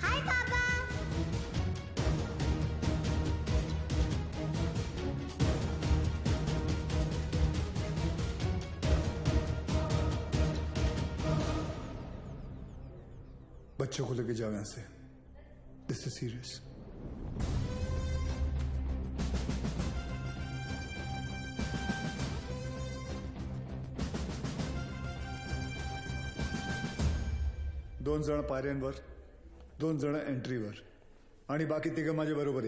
हाय पापा। बच्चों को लेके जाओ यहाँ से। This is serious. दोन जण पायऱ्यांवर, दोन जण एंट्रीवर आणि बाकी तिघं माझ्या बरोबर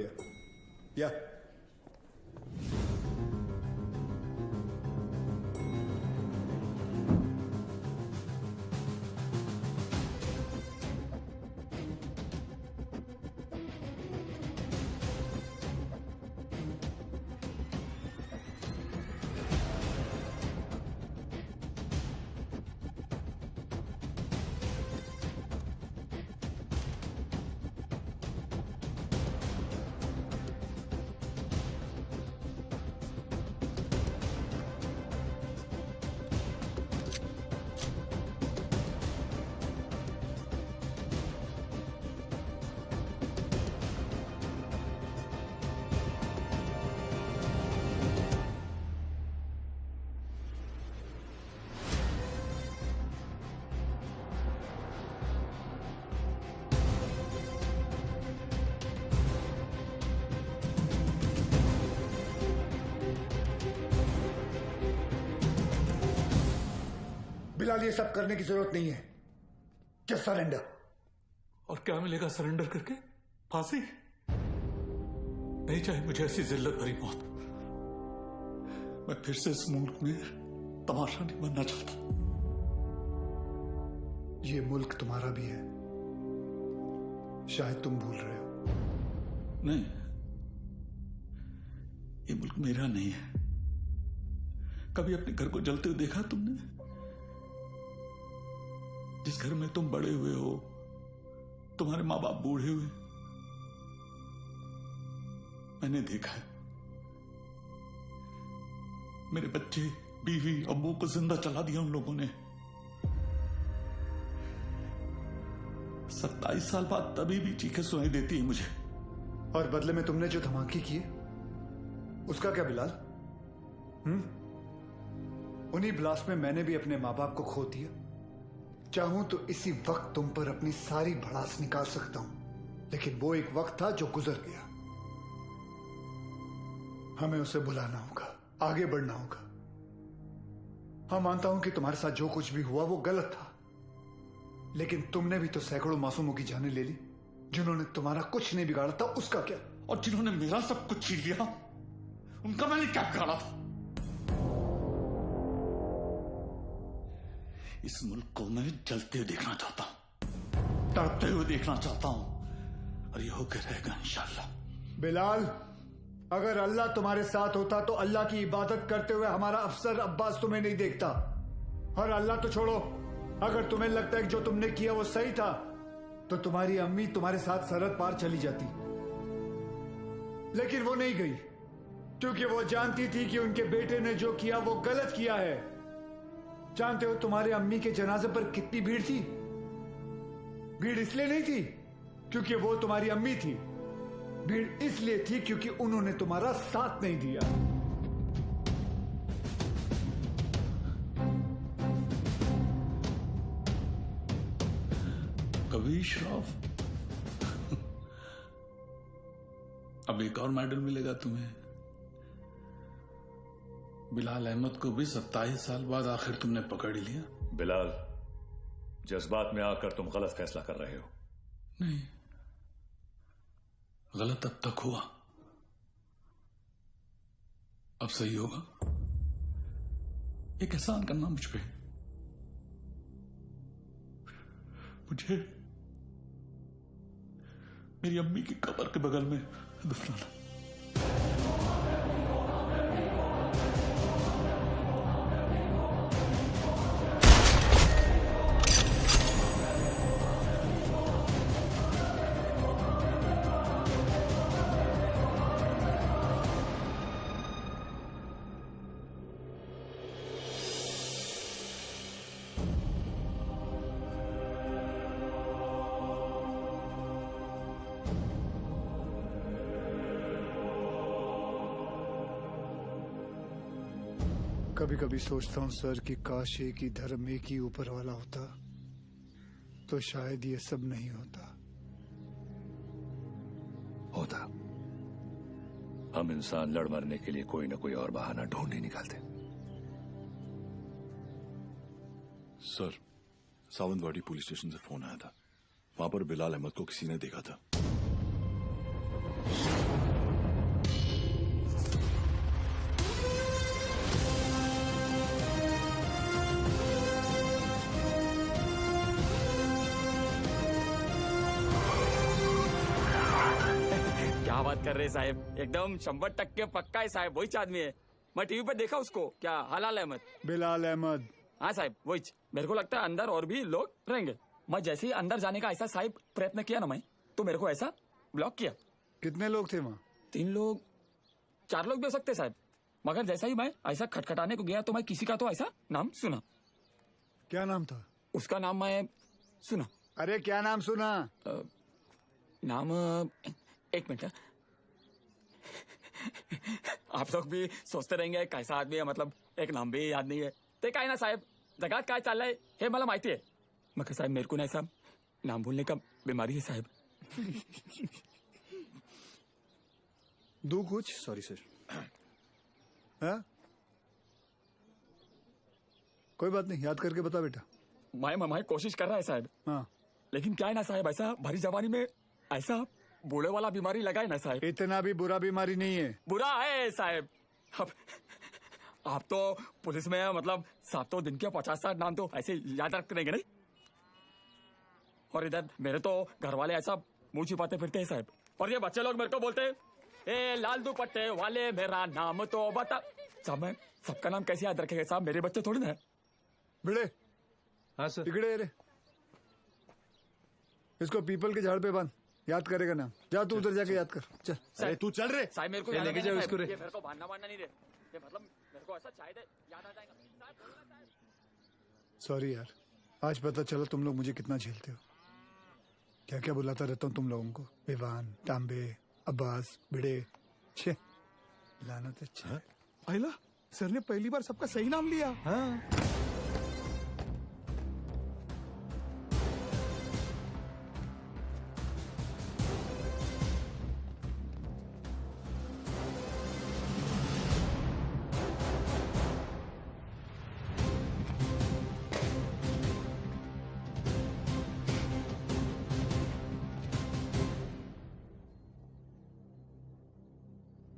या। बिलाल ये सब करने की जरूरत नहीं है। Just surrender. और क्या मिलेगा सरेंडर करके? फांसी? नहीं चाहे मुझे ऐसी जिल्लत भरी मौत। मैं फिर से इस मुल्क में तमाशा नहीं बनना चाहता। ये मुल्क तुम्हारा भी है, शायद तुम भूल रहे हो। नहीं, ये मुल्क मेरा नहीं है। कभी अपने घर को जलते हुए देखा तुमने? जिस घर में तुम बड़े हुए हो, तुम्हारे माँ बाप बूढ़े हुए, मैंने देखा है। मेरे बच्चे, बीवी, अब्बू को जिंदा चला दिया उन लोगों ने। 27 साल बाद तभी भी चीखें सुनाई देती है मुझे। और बदले में तुमने जो धमाके किए उसका क्या बिलाल? उन्हीं ब्लास्ट में मैंने भी अपने माँ बाप को खो दिया। चाहूं तो इसी वक्त तुम पर अपनी सारी भड़ास निकाल सकता हूं, लेकिन वो एक वक्त था जो गुजर गया। हमें उसे भुलाना होगा, आगे बढ़ना होगा। हाँ, मानता हूं कि तुम्हारे साथ जो कुछ भी हुआ वो गलत था, लेकिन तुमने भी तो सैकड़ों मासूमों की जानें ले ली। जिन्होंने तुम्हारा कुछ नहीं बिगाड़ा था उसका क्या? और जिन्होंने मेरा सब कुछ छीन लिया, उनका मैंने क्या बिगाड़ा था? इस मुल्क को मैं जलते हुए देखना चाहता हूं, तड़पते हुए देखना चाहता हूं, और ये होकर रहेगा इंशाल्लाह। बिलाल, अगर अल्लाह तुम्हारे साथ होता तो अल्लाह की इबादत करते हुए हमारा अफसर अब्बास तुम्हें नहीं देखता। और अल्लाह तो छोड़ो, अगर तुम्हें लगता है कि जो तुमने किया वो सही था, तो तुम्हारी अम्मी तुम्हारे साथ सरहद पार चली जाती। लेकिन वो नहीं गई, क्योंकि वो जानती थी कि उनके बेटे ने जो किया वो गलत किया है। जानते हो तुम्हारे अम्मी के जनाजे पर कितनी भीड़ थी? भीड़ इसलिए नहीं थी क्योंकि वो तुम्हारी अम्मी थी, भीड़ इसलिए थी क्योंकि उन्होंने तुम्हारा साथ नहीं दिया। कभी श्राफ अब एक और मेडल मिलेगा तुम्हें। बिलाल अहमद को भी 27 साल बाद आखिर तुमने पकड़ लिया। बिलाल, जज्बात में आकर तुम गलत फैसला कर रहे हो। नहीं, गलत अब तक हुआ, अब सही होगा। एक एहसान करना मुझ पे, मुझे मेरी अम्मी की कब्र के बगल में दफनाना। कभी कभी सोचता हूँ सर कि काश एक ही धर्म एक ही ऊपर वाला होता तो शायद ये सब नहीं होता। हम इंसान लड़ मरने के लिए कोई ना कोई और बहाना ढूंढ ही निकालते। सर, सावंतवाड़ी पुलिस स्टेशन से फोन आया था। वहां पर बिलाल अहमद को किसी ने देखा था। क्या बात कर रहे साहब, एकदम 100% पक्का है साहब, वही आदमी है। मैं टीवी पर देखा उसको। क्या हलाल अहमद? बिलाल अहमद। हाँ साहब वही। मेरे को लगता है अंदर और भी लोग रहेंगे। मैं जैसे ही अंदर जाने का ऐसा साहब प्रयत्न किया ना मैं, तो मेरे को ऐसा ब्लॉक किया। कितने लोग थे वहाँ? 3 लोग 4 लोग भी हो सकते साहब, मगर जैसा ही मैं ऐसा खटखटाने को गया तो मैं किसी का तो ऐसा नाम सुना। क्या नाम था उसका? नाम मैं सुना। अरे क्या नाम सुना? नाम एक मिनट। आप लोग भी सोचते रहेंगे कैसा आदमी है, मतलब एक नाम भी याद नहीं है। ते काय ना साहेब, जगात काय चाललंय हे मला माहिती आहे, मगर साहेब मेरे को ना ऐसा नाम भूलने का बीमारी है साहेब। दो कुछ। Sorry sir. हाँ? कोई बात नहीं, याद करके बता बेटा। मैं कोशिश कर रहा है साहब। हाँ। लेकिन क्या है ना साहब, ऐसा भरी जवानी में ऐसा बूढ़े वाला बीमारी लगा है ना साहब। इतना भी बुरा बीमारी नहीं है। बुरा है साहब। अब आप तो पुलिस में मतलब 7 दिन के 50-60 नाम तो ऐसे याद रखते रहेंगे नहीं। और इधर मेरे तो घर वाले ऐसा मुंह छिपाते फिरते हैं साहब। और ये बच्चे लोग मेरे को बोलते हैं, ए लाल दुपट्टे वाले मेरा नाम तो बता। साहब मैं सबका नाम कैसे याद रखेगा साहब, मेरे बच्चे थोड़ी ना है। बिड़े। हाँ सर। इकड़े रे, इसको पीपल के झाड़ पे बांध, याद करेगा नाम। जा तू उधर जाके याद कर। चल। अरे तू चल रे। साहब मेरे को लेके जाओ इसको रे। मेरे को बांधना नहीं रे, ये मतलब मेरे को ऐसा शायद याद आ जाएगा। सॉरी यार, आज पता चला तुम लोग मुझे कितना झेलते हो। क्या क्या बुलाता रहता हूँ तुम लोगों को, विवान, तांबे, अब्बास, भिड़े। छे लानत है। अहिला, सर ने पहली बार सबका सही नाम लिया। हाँ।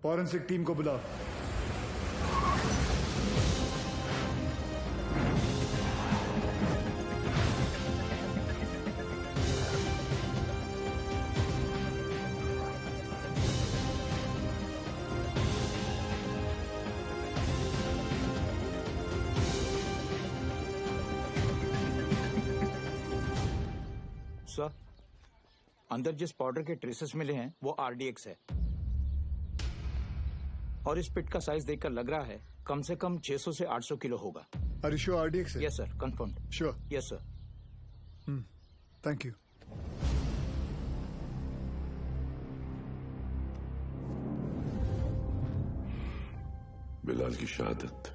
फॉरेंसिक टीम को बुलाओ। सर, अंदर जिस पाउडर के ट्रेसेस मिले हैं वो आरडीएक्स है, और इस पिट का साइज देखकर लग रहा है कम से कम 600 से 800 किलो होगा। Are you sure RDX है? Yes sir, confirm. Sure? Yes sir. Thank you. Bilal की शहादत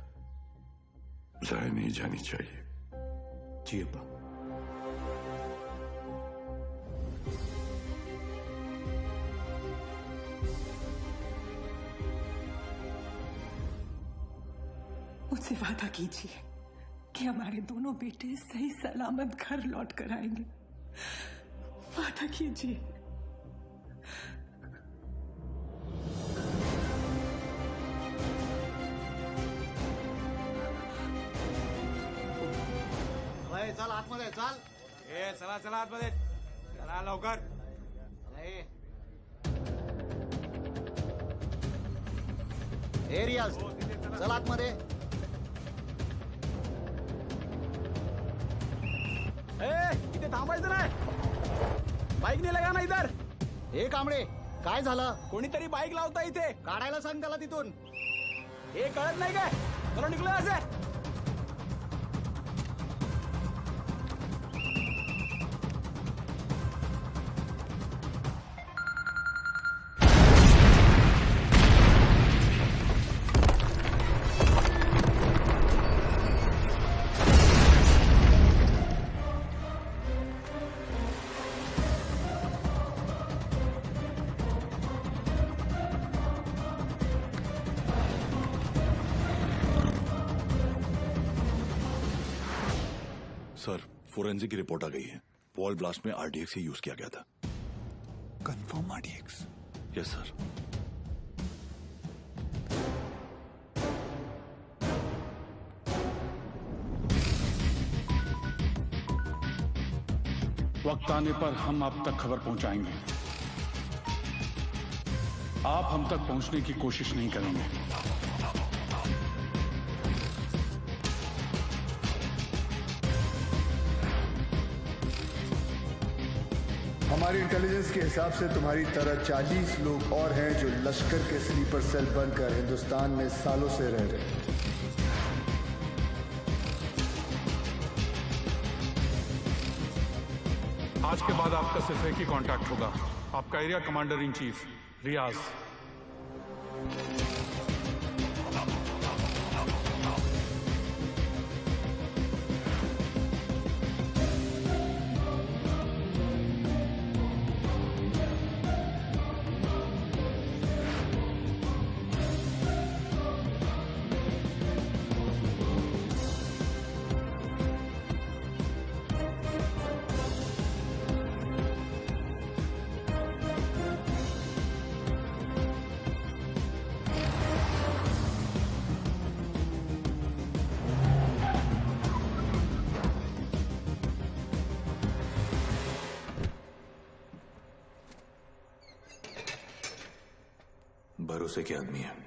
जाया नहीं जानी चाहिए। जी अब्बा। मुझसे वादा कीजिए कि हमारे दोनों बेटे सही सलामत घर लौट कर आएंगे। वादा कीजिए। चल आतमध्ये चल। चला चला आतमध्ये, चला लवकर। रियाज चल आतमध्ये। इथे थांबायचं नाही, बाईक नाही लगा ना इधर। हे कांबळे काय झालं? कोणीतरी बाईक लावता इथे, काढायला सांग त्याला तिथून। हे कळत नाही काय? चलो निघलो असे। सर, फोरेंसिक की रिपोर्ट आ गई है। वॉल ब्लास्ट में आरडीएक्स ही यूज किया गया था। Confirm RDX? Yes sir. वक्त आने पर हम आप तक खबर पहुंचाएंगे। आप हम तक पहुंचने की कोशिश नहीं करेंगे। हमारी इंटेलिजेंस के हिसाब से तुम्हारी तरह 40 लोग और हैं जो लश्कर के स्लीपर सेल बनकर हिंदुस्तान में सालों से रह रहे हैं। आज के बाद आपका सिर्फ एक ही कांटेक्ट होगा, आपका एरिया कमांडर इन चीफ रियाज। भरोसे के आदमी है।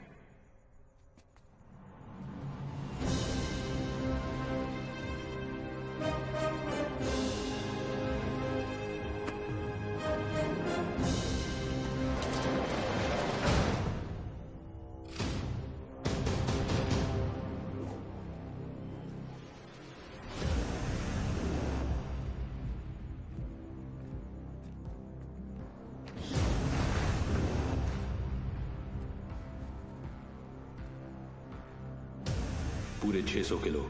पूरे 600 किलो।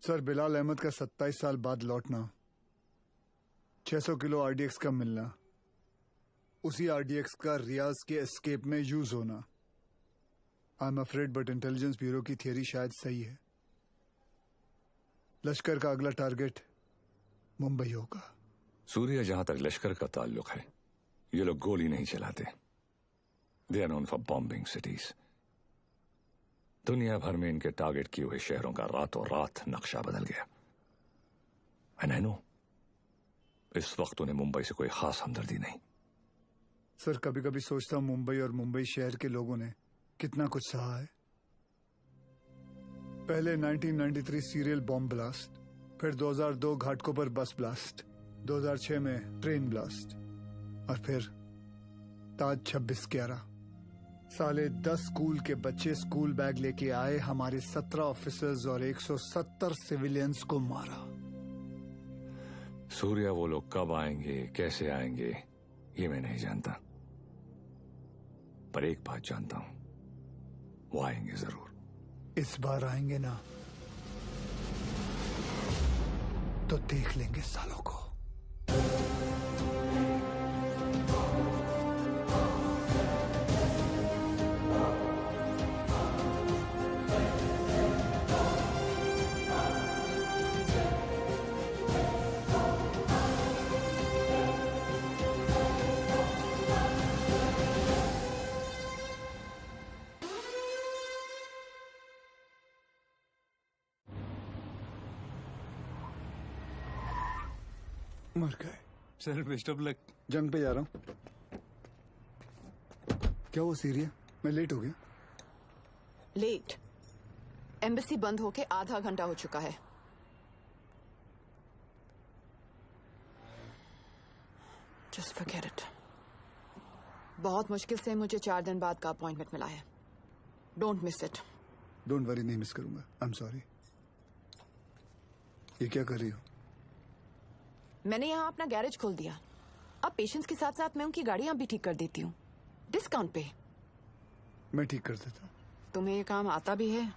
सर, बिलाल अहमद का 27 साल बाद लौटना, 600 किलो आरडीएक्स का मिलना, उसी आरडीएक्स का रियाज के एस्केप में यूज होना। I am afraid but intelligence bureau की थियरी शायद सही है। लश्कर का अगला टारगेट मुंबई होगा। सूर्या, जहां तक लश्कर का ताल्लुक है, ये लोग गोली नहीं चलाते। They are known for bombing cities. दुनिया भर में इनके टारगेट किए हुए शहरों का रातों रात नक्शा बदल गया। एंड आई नो, इस वक्त उन्हें मुंबई से कोई खास हमदर्दी नहीं। सर, कभी कभी सोचता हूं मुंबई और मुंबई शहर के लोगों ने कितना कुछ सहा है। पहले 1993 सीरियल बॉम्ब ब्लास्ट, फिर 2002 घाटकों पर बस ब्लास्ट, 2006 में ट्रेन ब्लास्ट, और फिर ताज 26/11। साले 10 स्कूल के बच्चे स्कूल बैग लेके आए, हमारे 17 ऑफिसर्स और 170 सिविलियंस को मारा। सूर्या, वो लोग कब आएंगे, कैसे आएंगे, ये मैं नहीं जानता, पर एक बात जानता हूं, वो आएंगे जरूर। इस बार आएंगे ना? तो देख लेंगे सालों को। मर गए। Sir best of luck. जंग पे जा रहा हूँ। क्या वो सीरिया? मैं लेट हो गया। लेट? एम्बेसी बंद होके आधा घंटा हो चुका है। Just forget it. बहुत मुश्किल से मुझे 4 दिन बाद का अपॉइंटमेंट मिला है। Don't miss it. Don't worry, नहीं मिस करूंगा। आई एम सॉरी। ये क्या कर रही हो? मैंने यहाँ अपना गैरेज खोल दिया। अब पेशेंट्स के साथ साथ मैं उनकी गाड़ियां भी ठीक कर देती हूँ, डिस्काउंट पे। मैं ठीक कर देता हूँ। तुम्हें ये काम आता भी है?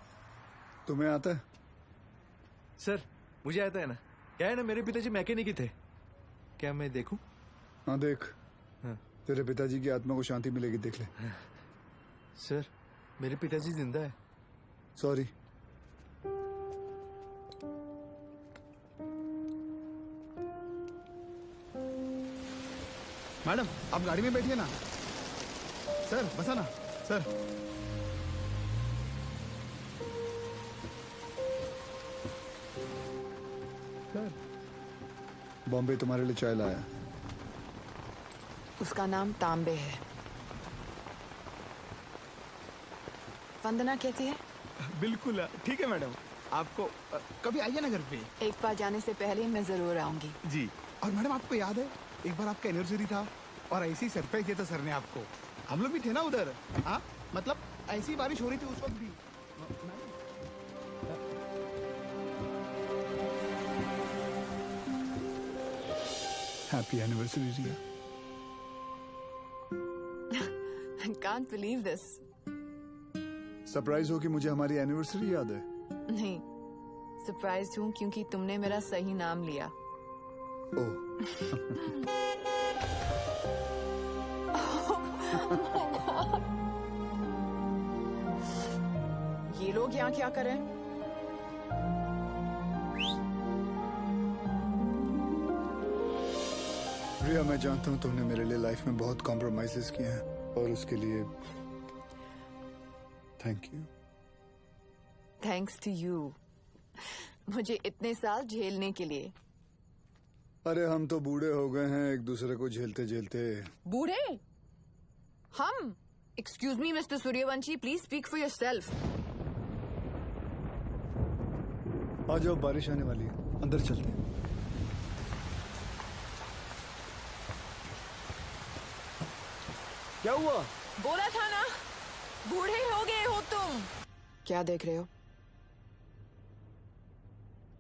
तुम्हें आता है? सर मुझे आता है ना। क्या है ना, मेरे पिताजी मैकेनिक ही थे। क्या मैं देखूं? हाँ देख। हाँ। तेरे पिताजी की आत्मा को शांति मिलेगी, देख ले। सर मेरे पिताजी जिंदा है। सॉरी। मैडम आप गाड़ी में बैठिए ना। सर बसा ना सर। सर बॉम्बे तुम्हारे लिए चाय लाया। उसका नाम तांबे है। वंदना कैसी है? बिल्कुल ठीक है मैडम। आपको कभी आइए ना घर पे। एक बार जाने से पहले मैं जरूर आऊंगी। जी। और मैडम आपको याद है एक बार आपका एनिवर्सरी था और ऐसी सरप्राइज दिया था सर ने आपको। हम लोग भी थे ना उधर। हाँ मतलब ऐसी बारिश हो रही थी उस वक्त भी। Happy anniversary Riya. I can't believe this. Surprise हो कि मुझे हमारी एनिवर्सरी याद है? नहीं, सरप्राइज हूँ क्योंकि तुमने मेरा सही नाम लिया। ओह। ये लोग यहाँ क्या कर रहे हैं? रिया मैं जानता हूँ तुमने मेरे लिए लाइफ में बहुत कॉम्प्रोमाइजेस किए हैं और उसके लिए thank you. Thanks to you, मुझे इतने साल झेलने के लिए। अरे हम तो बूढ़े हो गए हैं एक दूसरे को झेलते झेलते। बूढ़े? हम? Excuse me mister Suryavanshi, please speak for yourself. आ जाओ, बारिश आने वाली है, अंदर चलते हैं। क्या हुआ? बोला था ना, बूढ़े हो गए हो तुम। क्या देख रहे हो?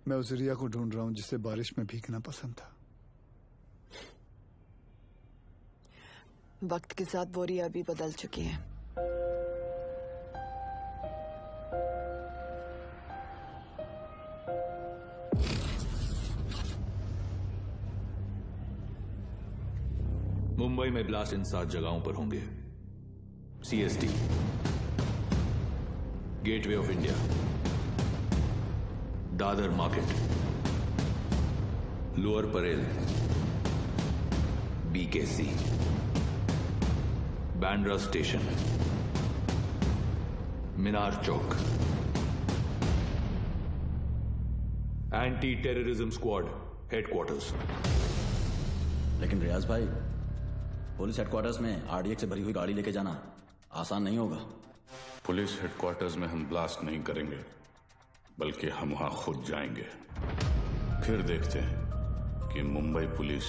मैं उस रिया को ढूंढ रहा हूं जिसे बारिश में भीगना पसंद था। वक्त के साथ वो रिया भी बदल चुकी है। मुंबई में ब्लास्ट इन 7 जगहों पर होंगे। CST, gateway of India, Dadar market, Lower Parel, BKC, Bandra station, Minar Chowk, anti terrorism squad headquarters. लेकिन रियाज भाई, पुलिस हेडक्वार्टर्स में RDX से भरी हुई गाड़ी लेके जाना आसान नहीं होगा। पुलिस हेडक्वार्टर्स में हम ब्लास्ट नहीं करेंगे, बल्कि हम वहां खुद जाएंगे। फिर देखते हैं कि मुंबई पुलिस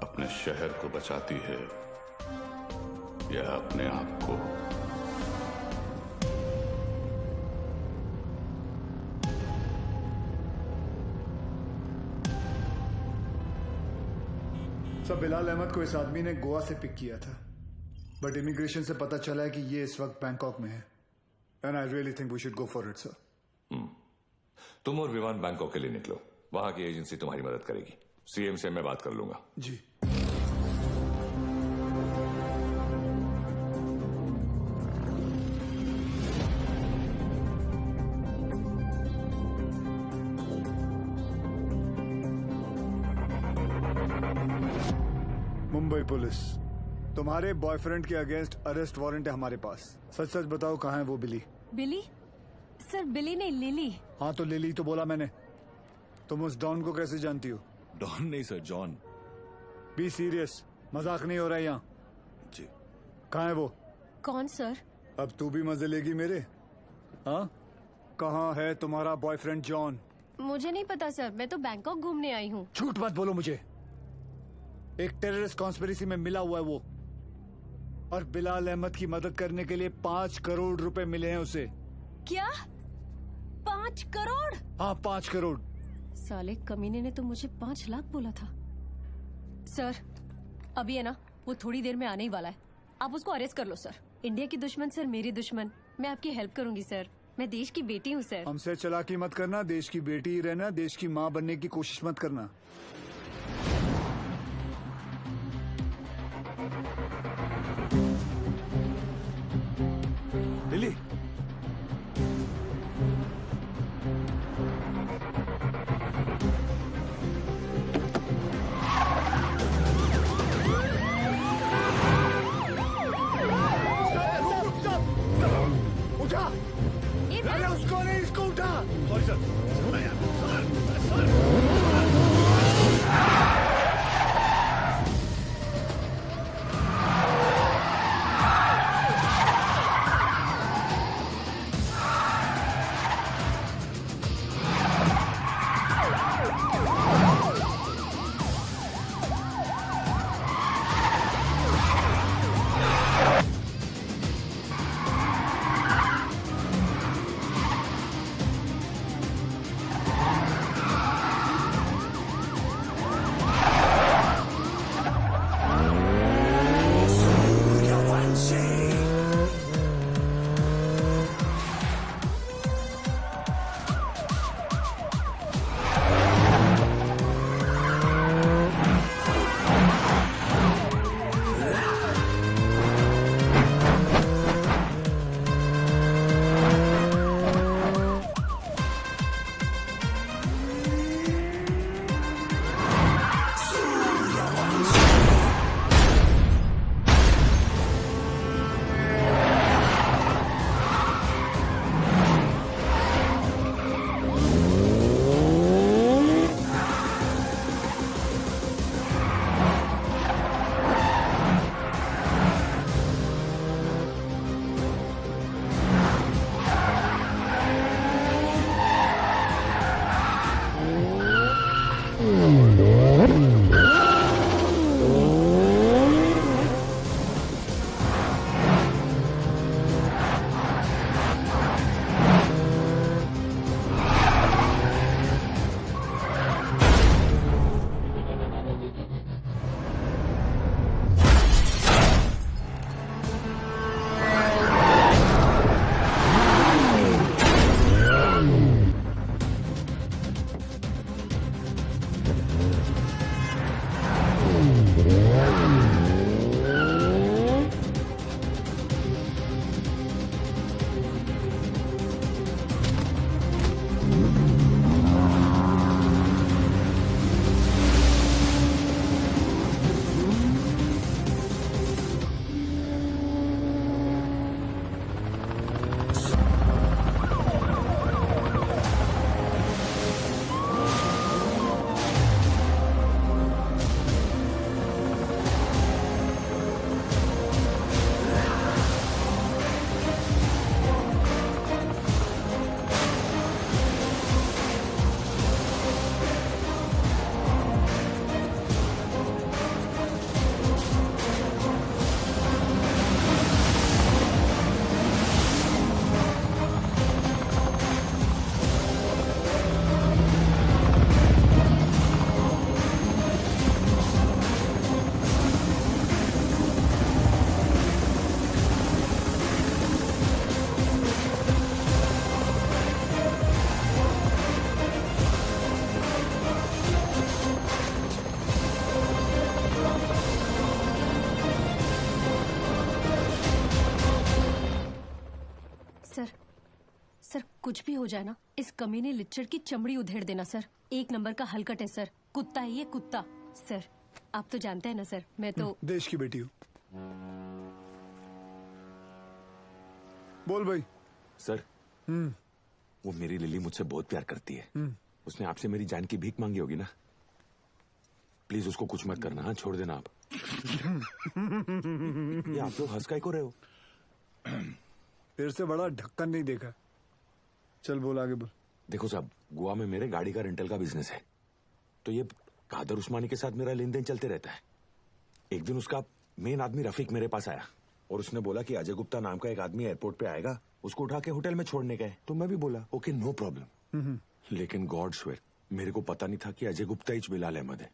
अपने शहर को बचाती है या अपने आप को। सब बिलाल अहमद को इस आदमी ने गोवा से पिक किया था, बट इमिग्रेशन से पता चला है कि ये इस वक्त बैंकॉक में है। And I really think we should go for it sir. तुम और विवान बैंकॉक के लिए निकलो। वहां की एजेंसी तुम्हारी मदद करेगी। सीएम से मैं बात कर लूंगा। जी। मुंबई पुलिस, तुम्हारे बॉयफ्रेंड के अगेंस्ट अरेस्ट वारंट है हमारे पास। सच सच बताओ कहाँ है वो बिली? बिली? सर बिली नहीं, लिली। हाँ तो लिली तो बोला मैंने। तुम उस डॉन को कैसे जानती हो? डॉन नहीं सर, जॉन। बी सीरियस, मजाक नहीं हो रहा है यहाँ। जी। कहाँ है वो? कौन सर? अब तू भी मजे लेगी मेरे? हाँ, कहाँ है तुम्हारा बॉयफ्रेंड जॉन? मुझे नहीं पता सर, मैं तो बैंकॉक घूमने आई हूँ। झूठ मत बोलो मुझे। एक टेररिस्ट कॉन्स्पिरेसी में मिला हुआ है वो, और बिलाल अहमद की मदद करने के लिए 5 करोड़ रुपए मिले हैं उसे। क्या? 5 करोड़? हाँ 5 करोड़। साले कमीने ने तो मुझे 5 लाख बोला था। सर अभी है ना, वो थोड़ी देर में आने ही वाला है, आप उसको अरेस्ट कर लो सर। इंडिया की दुश्मन सर मेरी दुश्मन, मैं आपकी हेल्प करूंगी सर, मैं देश की बेटी हूँ सर। हमसे चालाकी मत करना, देश की बेटी ही रहना, देश की माँ बनने की कोशिश मत करना। लिली, उठा! अरे उसको नहीं, इसको उठा! Sorry sir. सर कुछ भी हो जाए ना, इस कमीने लिच्चड़ की चमड़ी उधेड़ देना सर। 1 नंबर का हलकट है सर, कुत्ता है ये कुत्ता। सर आप तो जानते हैं ना सर, मैं तो देश की बेटी हूँ। बोल भाई। सर वो मेरी लिली मुझसे बहुत प्यार करती है। उसने आपसे मेरी जान की भीख मांगी होगी ना। प्लीज उसको कुछ मत करना। हाँ छोड़ देना आप। ये आप लोग हंस काहे को रहे हो? तेरे से बड़ा ढक्कन नहीं देखा। चल बोल आगे बोल। देखो साहब, गोवा में मेरे गाड़ी का रेंटल का बिजनेस है, तो ये कादर उस्मानी के साथ मेरा लेन देन चलते रहता है। एक दिन उसका मेन आदमी रफीक मेरे पास आया और उसने बोला कि अजय गुप्ता नाम का एक आदमी एयरपोर्ट पे आएगा, उसको उठा के होटल में छोड़ने गए। तो मैं भी बोला ओके नो प्रॉब्लम। लेकिन गॉड स्वेयर मेरे को पता नहीं था कि अजय गुप्ता ही बिलाल अहमद है।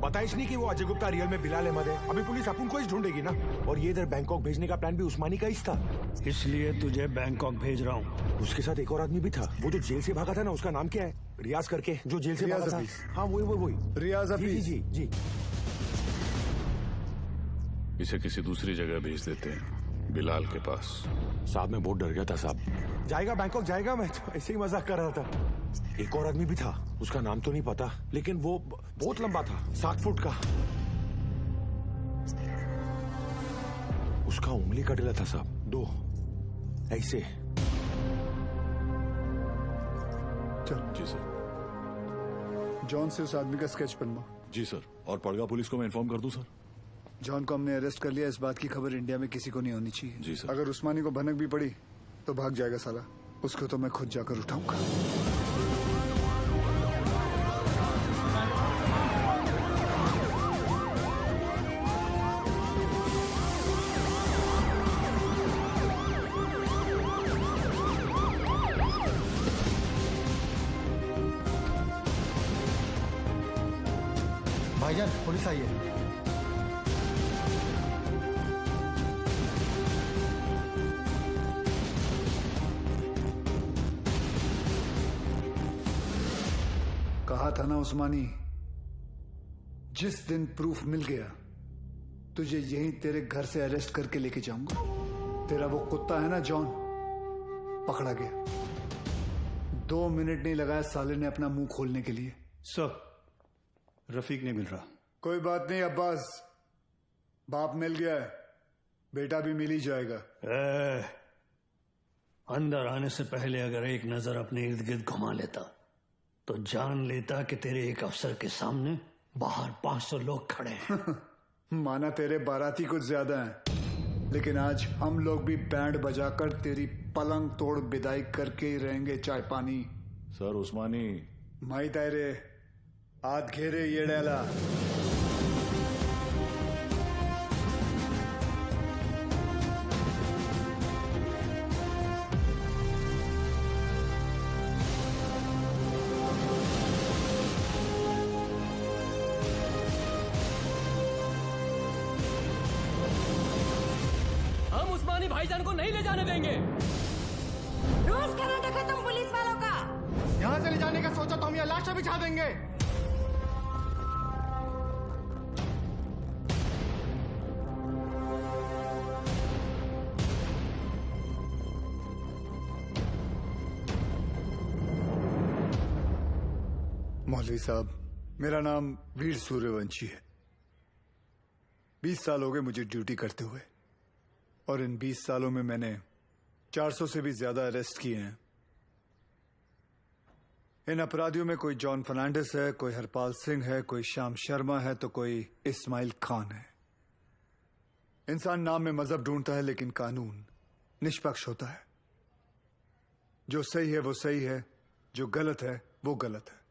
पता ही नहीं कि वो अजय गुप्ता रियल में बिलाल अहमद है। अभी पुलिस अपन को ही ढूंढेगी ना। और ये इधर बैंकॉक भेजने का प्लान भी उस्मानी का ही था। इसलिए तुझे बैंकॉक भेज रहा हूँ। उसके साथ एक और आदमी भी था, वो जो जेल से भागा था ना, उसका नाम क्या है? रियाज करके, जो जेल से भागा था। हाँ वही रियाज हफीज। जी। इसे किसी दूसरी जगह भेज देते हैं, बिलाल के पास। साहब मैं बहुत डर गया था साहब। जाएगा बैंकॉक जाएगा, मैं तो ऐसे ही मजाक कर रहा था। एक और आदमी भी था, उसका नाम तो नहीं पता, लेकिन वो बहुत लंबा था, 7 फुट का। उसका उंगली कटेला था साहब, 2 ऐसे। चल जी सर। जॉन से उस आदमी का स्केच बनवा। जी सर। और पड़गा पुलिस को मैं इन्फॉर्म कर दूं सर? जॉन को हमने अरेस्ट कर लिया, इस बात की खबर इंडिया में किसी को नहीं होनी चाहिए। जी सर। अगर उस्मानी को भनक भी पड़ी तो भाग जाएगा साला, उसको तो मैं खुद जाकर उठाऊंगा। भाईजान पुलिस आई है। कहा था ना उस्मानी, जिस दिन प्रूफ मिल गया तुझे यहीं तेरे घर से अरेस्ट करके लेके जाऊंगा। तेरा वो कुत्ता है ना जॉन, पकड़ा गया। 2 मिनट नहीं लगाया साले ने अपना मुंह खोलने के लिए। सर रफीक नहीं मिल रहा। कोई बात नहीं अब्बास, बाप मिल गया है, बेटा भी मिल ही जाएगा। अंदर आने से पहले अगर एक नजर अपने इर्द गिर्द घुमा लेता तो जान लेता कि तेरे एक अफसर के सामने बाहर 500 लोग खड़े हैं। माना तेरे बाराती कुछ ज्यादा हैं, लेकिन आज हम लोग भी बैंड बजाकर तेरी पलंग तोड़ विदाई करके ही रहेंगे। चाय पानी सर उस्मानी माई तायरे हाथ घेरे ये डेला। भाईजान को नहीं ले जाने देंगे। रोज करा देखो तुम पुलिस वालों का। यहाँ से ले जाने का सोचा तो हम यहाँ लाशें बिछा देंगे। मौलवी साहब, मेरा नाम वीर सूर्यवंशी है। 20 साल हो गए मुझे ड्यूटी करते हुए, और इन 20 सालों में मैंने 400 से भी ज्यादा अरेस्ट किए हैं। इन अपराधियों में कोई जॉन फर्नांडिस है, कोई हरपाल सिंह है, कोई श्याम शर्मा है, तो कोई इस्माइल खान है। इंसान नाम में मजहब ढूंढता है, लेकिन कानून निष्पक्ष होता है। जो सही है वो सही है, जो गलत है वो गलत है।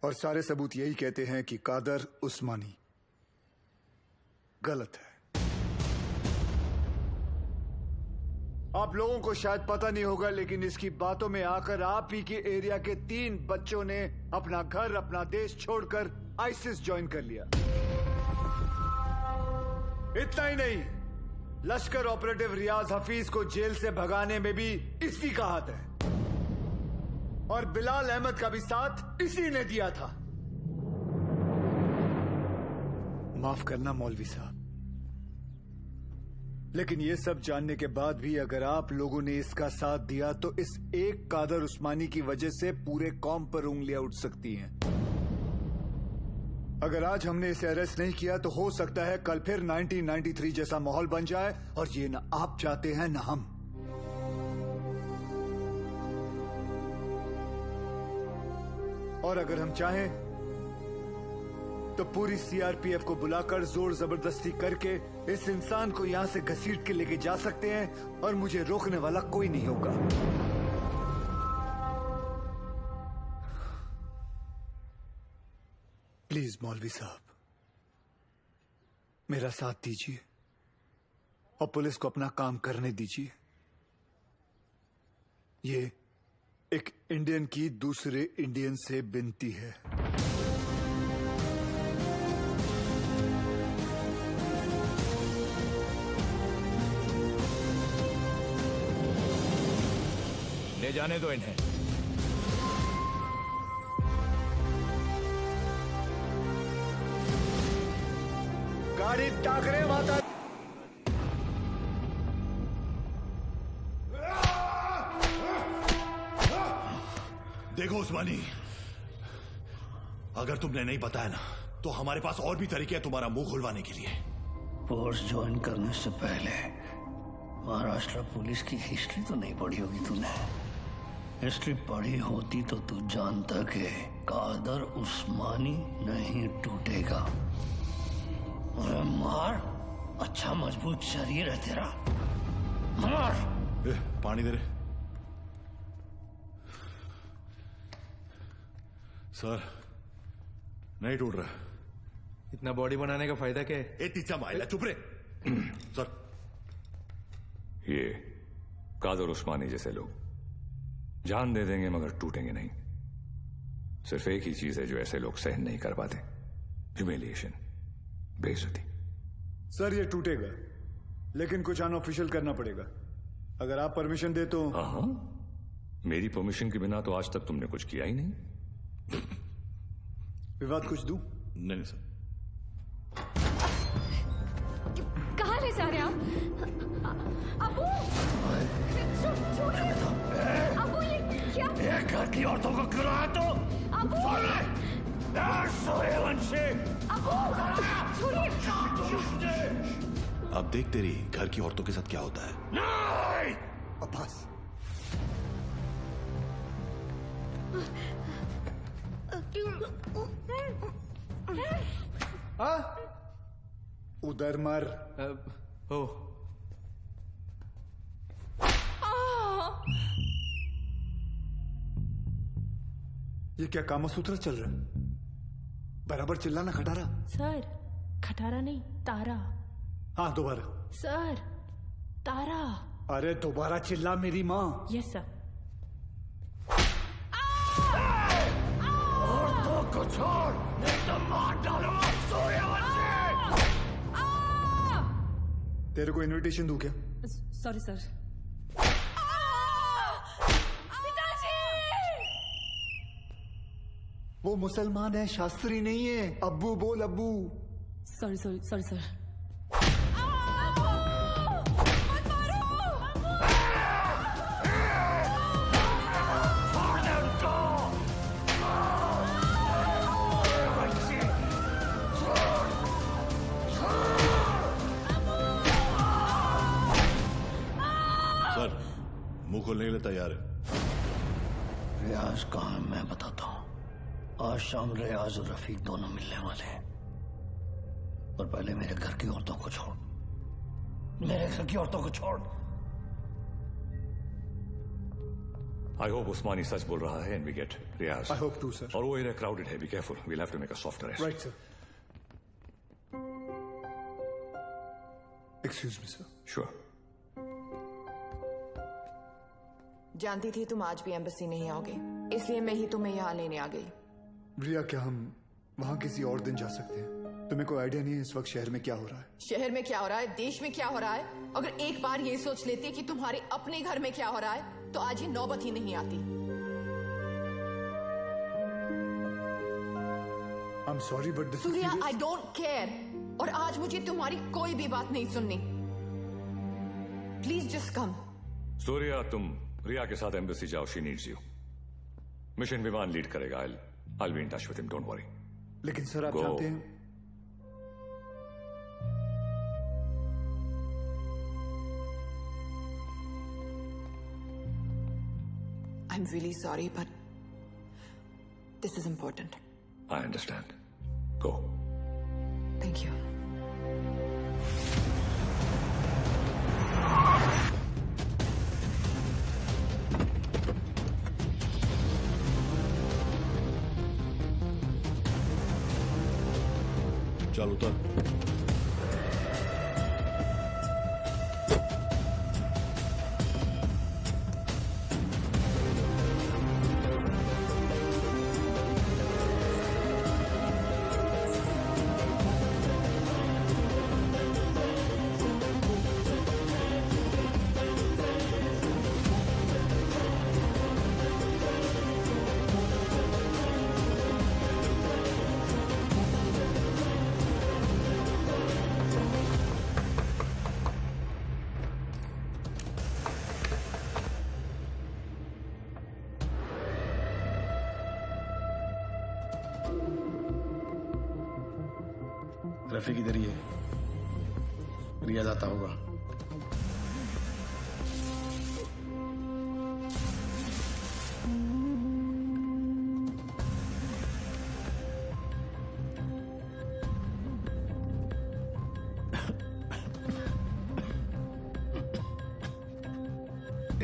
और सारे सबूत यही कहते हैं कि कादर उस्मानी गलत है। आप लोगों को शायद पता नहीं होगा, लेकिन इसकी बातों में आकर आप ही के एरिया के 3 बच्चों ने अपना घर, अपना देश छोड़कर आईसिस ज्वाइन कर लिया। इतना ही नहीं, लश्कर ऑपरेटिव रियाज हफीज को जेल से भगाने में भी इसी का हाथ है, और बिलाल अहमद का भी साथ इसी ने दिया था। माफ करना मौलवी साहब, लेकिन ये सब जानने के बाद भी अगर आप लोगों ने इसका साथ दिया तो इस एक कादर उस्मानी की वजह से पूरे कौम पर उंगलियां उठ सकती हैं। अगर आज हमने इसे अरेस्ट नहीं किया तो हो सकता है कल फिर 1993 जैसा माहौल बन जाए, और ये ना आप चाहते हैं ना हम। और अगर हम चाहें तो पूरी सीआरपीएफ को बुलाकर जोर जबरदस्ती करके इस इंसान को यहां से घसीट के लेके जा सकते हैं, और मुझे रोकने वाला कोई नहीं होगा। प्लीज मौलवी साहब, मेरा साथ दीजिए और पुलिस को अपना काम करने दीजिए। ये एक इंडियन की दूसरे इंडियन से विनती है। ले जाने दो इन्हें। गाड़ी टाकरे माता। देखो उस्मानी, अगर तुमने नहीं बताया ना तो हमारे पास और भी तरीके हैं तुम्हारा मुंह खुलवाने के लिए। फोर्स ज्वाइन करने से पहले महाराष्ट्र पुलिस की हिस्ट्री तो नहीं पढ़ी होगी तूने। हिस्ट्री पढ़ी होती तो तू जानता कि कादर उस्मानी नहीं टूटेगा। अरे मार, अच्छा मजबूत शरीर है तेरा, मार। पानी दे रहे सर, नहीं टूट रहा। इतना बॉडी बनाने का फायदा क्या है? तीचा माइला, चुप रे सर। ये कादर उस्मानी जैसे लोग जान दे देंगे मगर टूटेंगे नहीं। सिर्फ एक ही चीज है जो ऐसे लोग सहन नहीं कर पाते, ह्यूमिलिएशन, बेइज्जती। सर ये टूटेगा, लेकिन कुछ अनऑफिशियल करना पड़ेगा। अगर आप परमिशन दे तो। हाँ, मेरी परमिशन के बिना तो आज तक तुमने कुछ किया ही नहीं। विवाद कुछ दूं? नहीं सर। कहाँ ले जा रहे हैं आप? अबू ये क्या? एक घर की औरतों को क्यों लाया तू? अबू सूर्यवंशी, अब देख तेरी घर की औरतों के साथ क्या होता है। नहीं! अब्बास, उधर मर। ये क्या कामसूत्र चल रहा है? बराबर चिल्लाना खटारा। सर, खटारा नहीं, तारा। हाँ दोबारा। सर, तारा। अरे दोबारा चिल्ला मेरी माँ। Yes sir. औरतों को छोड़, नहीं तो मार डालूंगा सूर्यवंशी। तेरे को इनविटेशन दूं क्या? Sorry sir. वो मुसलमान है, शास्त्री नहीं है। अब्बू बोल, अब्बू। Sorry sorry sorry sir. Sir, मुंह खोलने के लिए तैयार है। रियाज कहाँ है मैं बताता हूँ। आज शाम रियाज और रफीक दोनों मिलने वाले हैं, और पहले मेरे घर की औरतों को छोड़, मेरे घर की औरतों को छोड़। आई होप उस्मानी सच बोल रहा है and we get Riyaz. I hope too sir. और वो एरिया क्राउडेड है, be careful, we'll have to make a soft arrest. Right sir. Excuse me sir. Sure. जानती थी तुम आज भी एम्बेसी नहीं आओगे, इसलिए मैं ही तुम्हें यहाँ लेने आ गई। रिया, क्या हम वहाँ किसी और दिन जा सकते हैं? तुम्हें कोई आइडिया नहीं है इस वक्त शहर में क्या हो रहा है? शहर में क्या हो रहा है, देश में क्या हो रहा है? अगर एक बार ये सोच लेती कि तुम्हारे अपने घर में क्या हो रहा है तो आज ये नौबत ही नहीं आती। I'm sorry, but this is Surya, serious. I don't care। और आज मुझे तुम्हारी कोई भी बात नहीं सुननी। Please just come. सूर्या, तुम रिया के साथ एम्बेसी जाओ, शी नीड्स यू। मिशन विमान लीड करेगा। I'll be in touch with him, don't worry. लेकिन सर आप Go. जानते हैं I'm really sorry, but this is important. I understand. Go. Thank you. चल उतर। रफीक इधर ही है, रियाज आता होगा।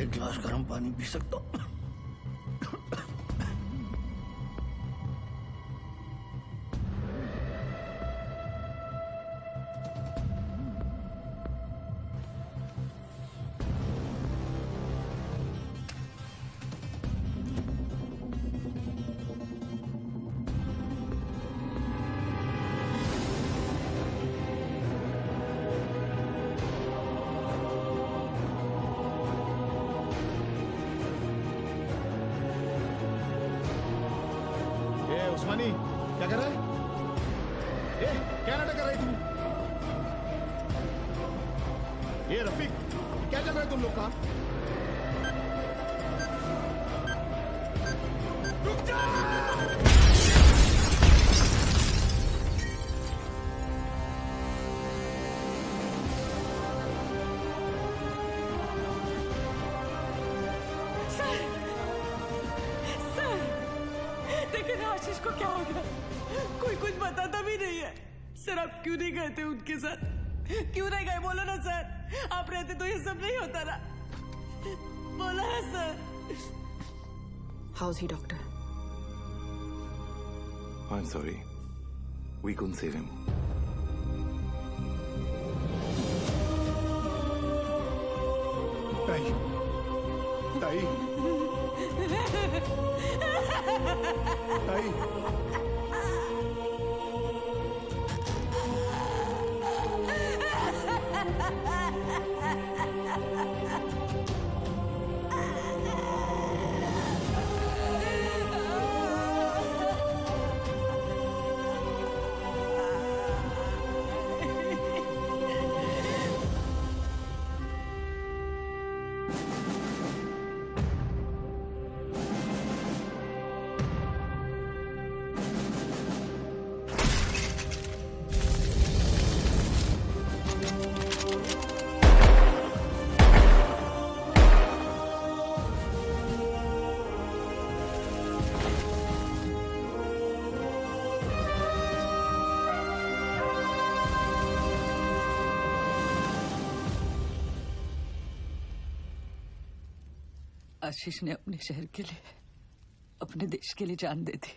एक गिलास गर्म पानी पी सकता हूँ? उस्मानी क्या कर रहा है? क्या नाटक कर रही तुम? ये रफीक क्या चल रहा है तुम लोग का? रुक जा! आशीष को क्या हो गया? कोई कुछ बताता भी नहीं है। सर आप क्यों नहीं गए थे उनके साथ? क्यों नहीं गए? बोलो ना सर, आप रहते तो ये सब नहीं होता ना। बोला है sir. How's he, doctor? I'm sorry. We couldn't save him. ताई, ताई, ताई, आशीष ने अपने शहर के लिए, अपने देश के लिए जान दे दी।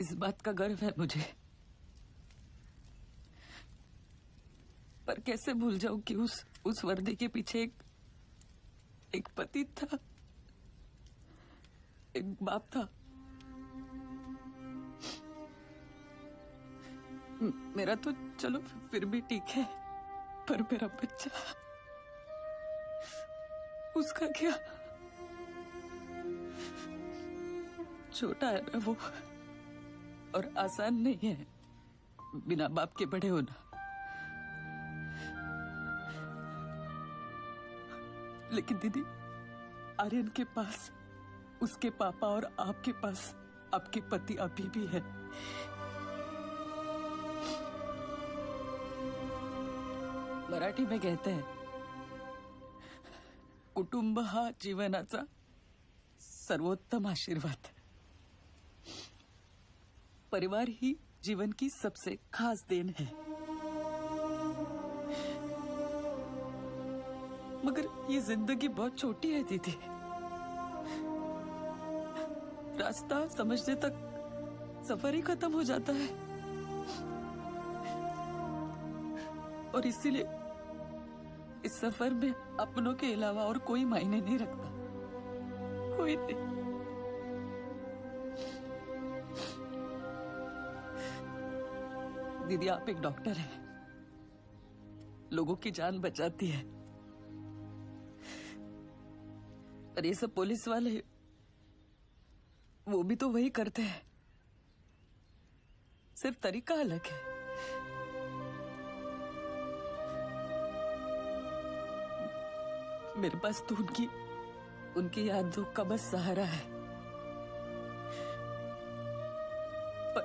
इस बात का गर्व है मुझे, पर कैसे भूल जाऊं कि उस वर्दी के पीछे एक पति था, एक बाप था। मेरा तो चलो फिर भी ठीक है, पर मेरा बच्चा, उसका क्या? छोटा है ना वो, और आसान नहीं है बिना बाप के बड़े होना। लेकिन दीदी, आर्यन के पास उसके पापा और आपके पास आपके पति अभी भी है। मराठी में कहते हैं, कुटुंब हा जीवनाचा सर्वोत्तम आशीर्वाद। परिवार ही जीवन की सबसे खास देन है। मगर ये जिंदगी बहुत छोटी है दीदी। रास्ता समझने तक सफर ही खत्म हो जाता है। और इसीलिए इस सफर में अपनों के अलावा और कोई मायने नहीं रखता, कोई नहीं। दीदी, आप एक डॉक्टर हैं, लोगों की जान बचाती है। और ये सब पुलिस वाले, वो भी तो वही करते हैं, सिर्फ तरीका अलग है। मेरे पास तो उनकी यादों का बस सहारा है, पर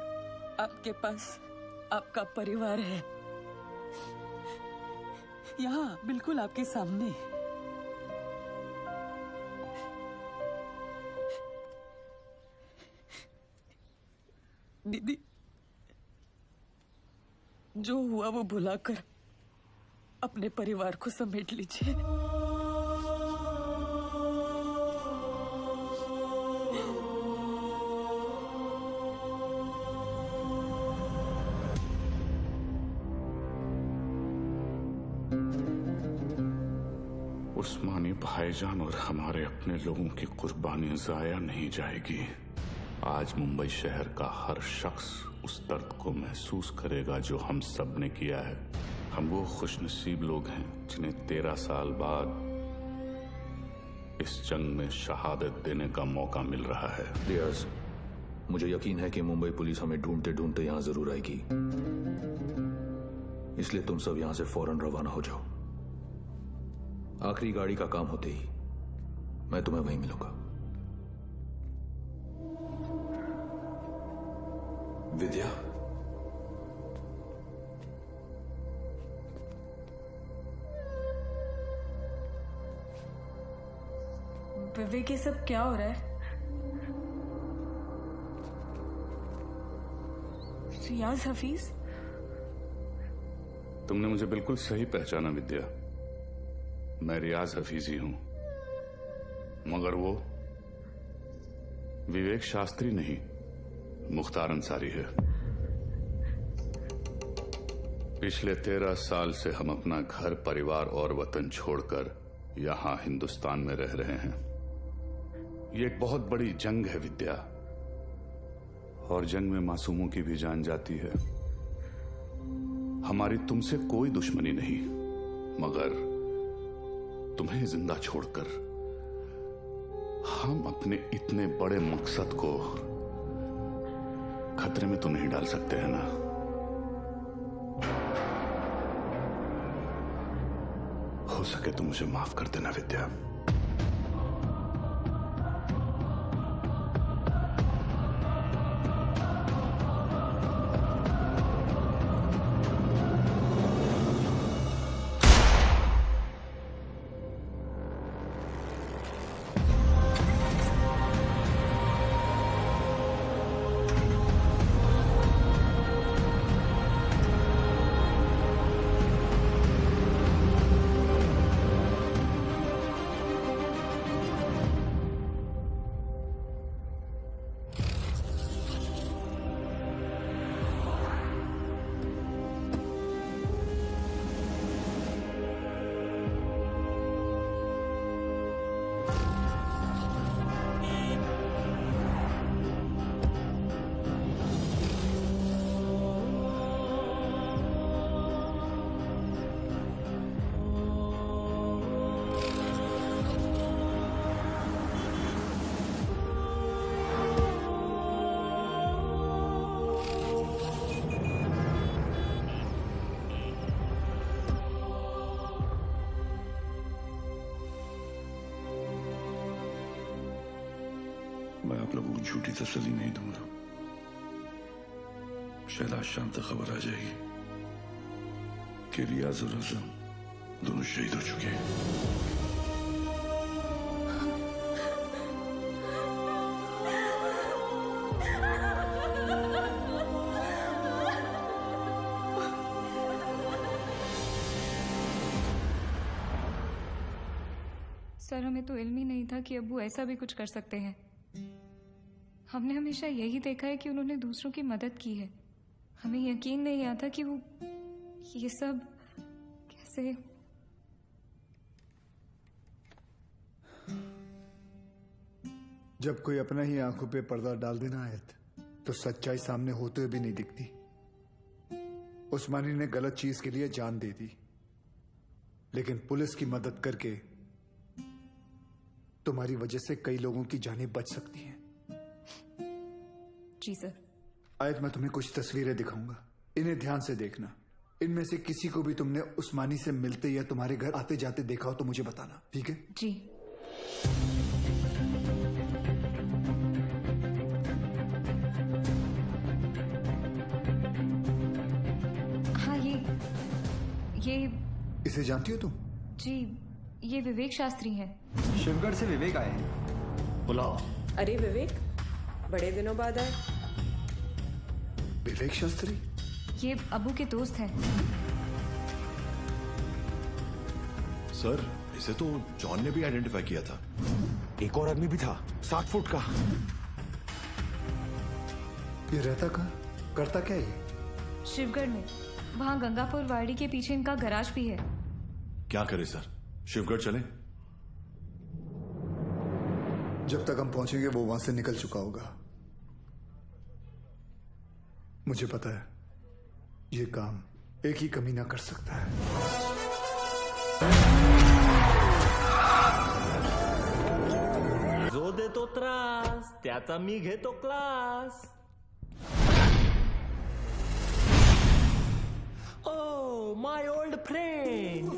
आपके पास आपका परिवार है, यहाँ बिल्कुल आपके सामने। दीदी, जो हुआ वो भुलाकर अपने परिवार को समेट लीजिए। उस्मानी भाईजान और हमारे अपने लोगों की कुर्बानी जाया नहीं जाएगी। आज मुंबई शहर का हर शख्स उस दर्द को महसूस करेगा जो हम सब ने किया है। हम वो खुशनसीब लोग हैं जिन्हें 13 साल बाद इस जंग में शहादत देने का मौका मिल रहा है। रियाज, मुझे यकीन है कि मुंबई पुलिस हमें ढूंढते ढूंढते यहाँ जरूर आएगी, इसलिए तुम सब यहाँ से फौरन रवाना हो जाओ। आखिरी गाड़ी का काम होते ही मैं तुम्हें वहीं मिलूंगा। विद्या, विवेक, ये सब क्या हो रहा है? रियाज हफीज? तुमने मुझे बिल्कुल सही पहचाना विद्या। मैं रियाज हफीज ही हूं, मगर वो विवेक शास्त्री नहीं, मुख्तार अंसारी है। पिछले 13 साल से हम अपना घर, परिवार और वतन छोड़कर यहां हिंदुस्तान में रह रहे हैं। ये एक बहुत बड़ी जंग है विद्या, और जंग में मासूमों की भी जान जाती है। हमारी तुमसे कोई दुश्मनी नहीं, मगर तुम्हें जिंदा छोड़कर हम अपने इतने बड़े मकसद को खतरे में तो नहीं डाल सकते हैं ना। हो सके तो मुझे माफ कर देना विद्या। मैं आप लोगों को झूठी तसल्ली नहीं दूंगा। शायद आज शाम तक खबर आ जाएगी कि रियाज और आजम दोनों शहीद हो चुके हैं। सर, हमें तो इल्म ही नहीं था कि अब्बू ऐसा भी कुछ कर सकते हैं। हमने हमेशा यही देखा है कि उन्होंने दूसरों की मदद की है। हमें यकीन नहीं आता कि वो ये सब कैसे। जब कोई अपना ही आंखों पे पर्दा डाल देना आयत, तो सच्चाई सामने होते हुए भी नहीं दिखती। उस्मानी ने गलत चीज के लिए जान दे दी, लेकिन पुलिस की मदद करके तुम्हारी वजह से कई लोगों की जानें बच सकती हैं। जी सर। आयत, मैं तुम्हें कुछ तस्वीरें दिखाऊंगा, इन्हें ध्यान से देखना। इनमें से किसी को भी तुमने उस्मानी से मिलते या तुम्हारे घर आते जाते देखा हो तो मुझे बताना, ठीक है? जी। हाँ, ये इसे जानती हो तुम? जी, ये विवेक शास्त्री हैं। शिवगढ़ से विवेक आए हैं। बुलाओ। अरे विवेक, बड़े दिनों बाद आए। विवेक शास्त्री? ये अबू के दोस्त हैं। सर, इसे तो जॉन ने भी आइडेंटिफाई किया था। एक और आदमी भी था, 7 फुट का। ये रहता कहाँ? करता क्या ये? शिवगढ़ में, वहाँ गंगापुर वाड़ी के पीछे इनका गराज भी है। क्या करे सर, शिवगढ़ चले? जब तक हम पहुंचेंगे वो वहां से निकल चुका होगा। मुझे पता है ये काम एक ही कमीना कर सकता है। जो देतो त्रास त्याचा मी घेतो class. Oh my old friend.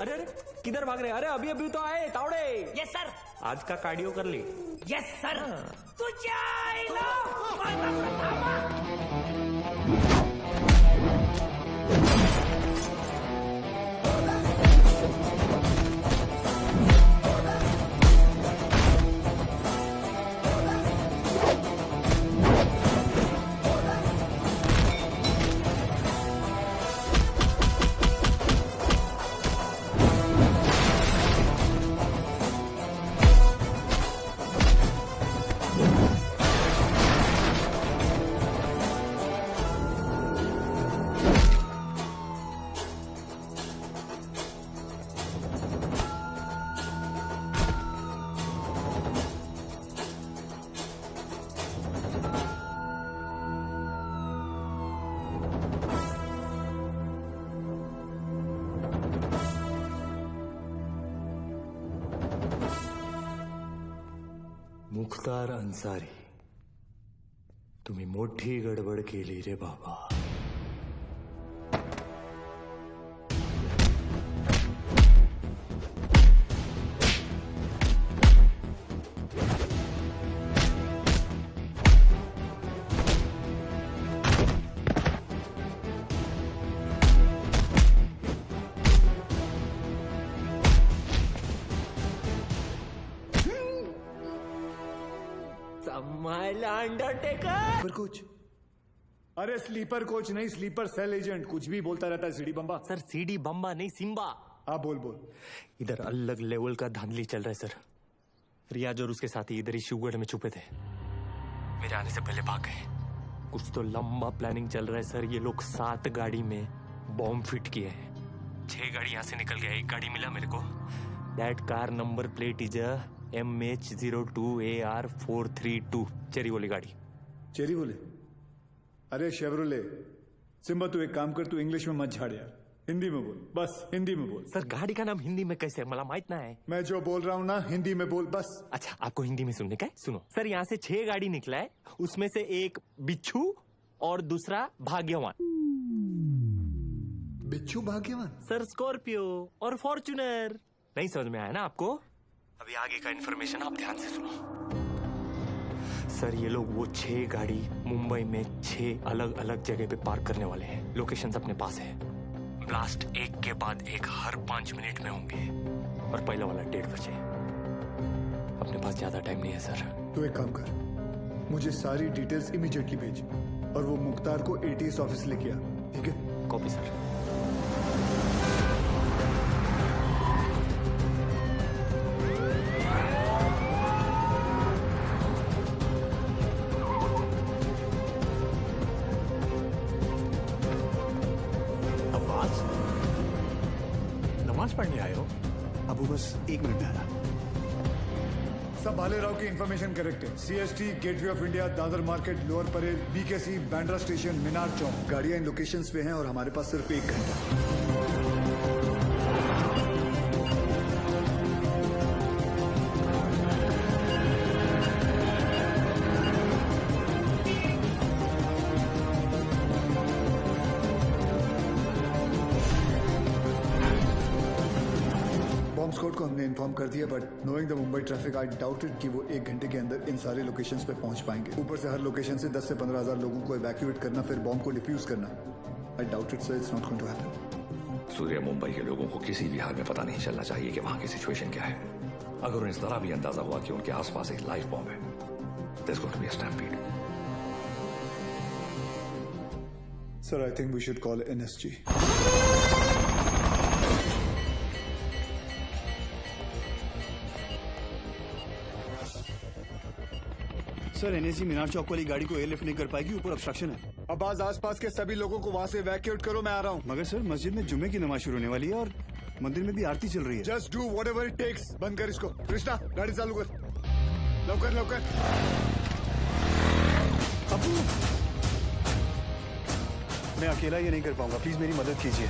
अरे अरे किधर भाग रहे? अरे अभी अभी तो आए तावड़े। Yes sir. आज का कार्डियो कर ली? Yes sir. तुझ्या आईला मुख्तार अन्सारी, तुम्ही मोठी गडबड केली रे बाबा। Undertaker coach. अरे स्लीपर कोच नहीं, स्लीपर सेल एजेंट। कुछ भी बोलता रहता है सीडी बम्बा। सर सीडी बम्बा नहीं, सिम्बा। हाँ बोल बोल। इधर अलग लेवल का धांधली चल रहा है सर। रियाज और उसके साथी इधर ही शिवगढ़ में छुपे थे, मेरे आने से पहले भाग गए। कुछ तो लंबा प्लानिंग चल रहा है सर। ये लोग 7 गाड़ी में बॉम्ब फिट किए हैं। 6 गाड़ी यहाँ से निकल गया, 1 गाड़ी मिला मेरे को। That car number plate is MH02AR432। Cherry वाली गाड़ी। चेरी बोले? अरे शेवरोले। सिम्बा तू एक काम कर, तू इंग्लिश में मत झाड़ यार, हिंदी में बोल, बस हिंदी में बोल। सर गाड़ी का नाम हिंदी में कैसे, मला माहित ना है। मैं जो बोल रहा हूँ ना हिंदी में बोल बस। अच्छा आपको हिंदी में सुनने का है? सुनो सर, यहाँ से 6 गाड़ी निकला है, उसमें से एक बिच्छू और दूसरा भाग्यवान। बिच्छू भाग्यवान? सर स्कॉर्पियो और फॉर्च्यूनर। नहीं समझ में आया ना आपको? अभी आगे का इन्फॉर्मेशन आप ध्यान से सुनो। सर ये लोग वो 6 गाड़ी मुंबई में 6 अलग अलग जगह पे पार्क करने वाले हैं। लोकेशंस अपने पास है। ब्लास्ट एक के बाद एक हर 5 मिनट में होंगे और पहला वाला 1:30 बजे। अपने पास ज्यादा टाइम नहीं है सर। तो एक काम कर, मुझे सारी डिटेल्स इमीडिएटली भेज और वो मुख्तार को एटीएस ऑफिस लेके आ, ठीक है? Copy sir. पढ़ने आए हो? अबू बस 1 मिनट में आया। सब भाले राव की इंफॉर्मेशन करेक्ट है। CST, gateway of India, Dadar market, Lower Parel, BKC, Bandra station, Minar Chowk. गाड़ियां इन लोकेशंस पे हैं और हमारे पास सिर्फ 1 घंटा। स्कॉट को हमने इन्फॉर्म कर दिया, but knowing the Mumbai traffic I doubted कि वो 1 घंटे के अंदर इन सारे लोकेशंस पे पहुंच पाएंगे। ऊपर से हर लोकेशन से 10 से 15 हजार लोगों को इवैक्यूएट करना, फिर बॉम्ब को डिफ्यूज करना। I doubted sir, it's not going to happen. Surya, Mumbai के लोगों को किसी भी हाल में पता नहीं चलना चाहिए कि वहां की सिचुएशन क्या है। अगर उन्हें जरा भी अंदाजा हुआ कि उनके आसपास एक लाइव बॉम्ब है, there's going to be a stampede. Sir, I think we should call NSG. Sir, NSG Minar Chowk वाली गाड़ी को एयरलिफ्ट नहीं कर पाएगी, ऊपर ऑब्स्ट्रक्शन है। अब आसपास के सभी लोगों को वहां से इवैक्यूएट करो, मैं आ रहा हूँ। मगर सर, मस्जिद में जुम्मे की नमाज शुरू होने वाली है और मंदिर में भी आरती चल रही है। Just do whatever it takes. बंद कर इसको। कृष्णा, गाड़ी चालू कर, लवकर लवकर। अबू, मैं अकेला ये नहीं कर पाऊंगा, प्लीज मेरी मदद कीजिए।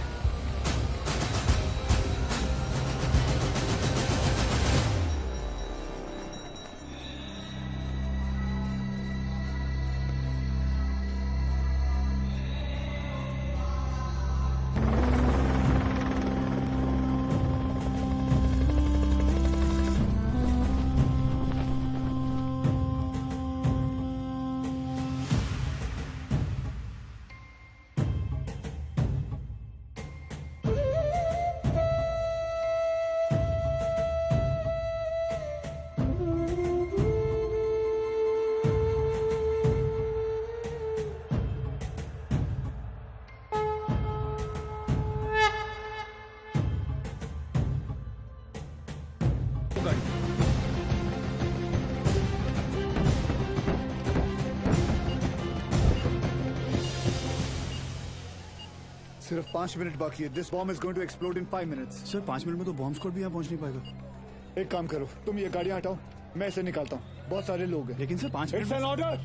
सिर्फ 5 मिनट बाकी है। This bomb is going to explode in 5 minutes. Sir, 5 minute में तो बॉम्ब स्क्वाड भी यहाँ पहुँच नहीं पाएगा। एक काम करो, तुम ये गाड़ियाँ हटाओ, मैं इसे निकालता हूँ। बहुत सारे लोग हैं। लेकिन sir 5 minute. It's an order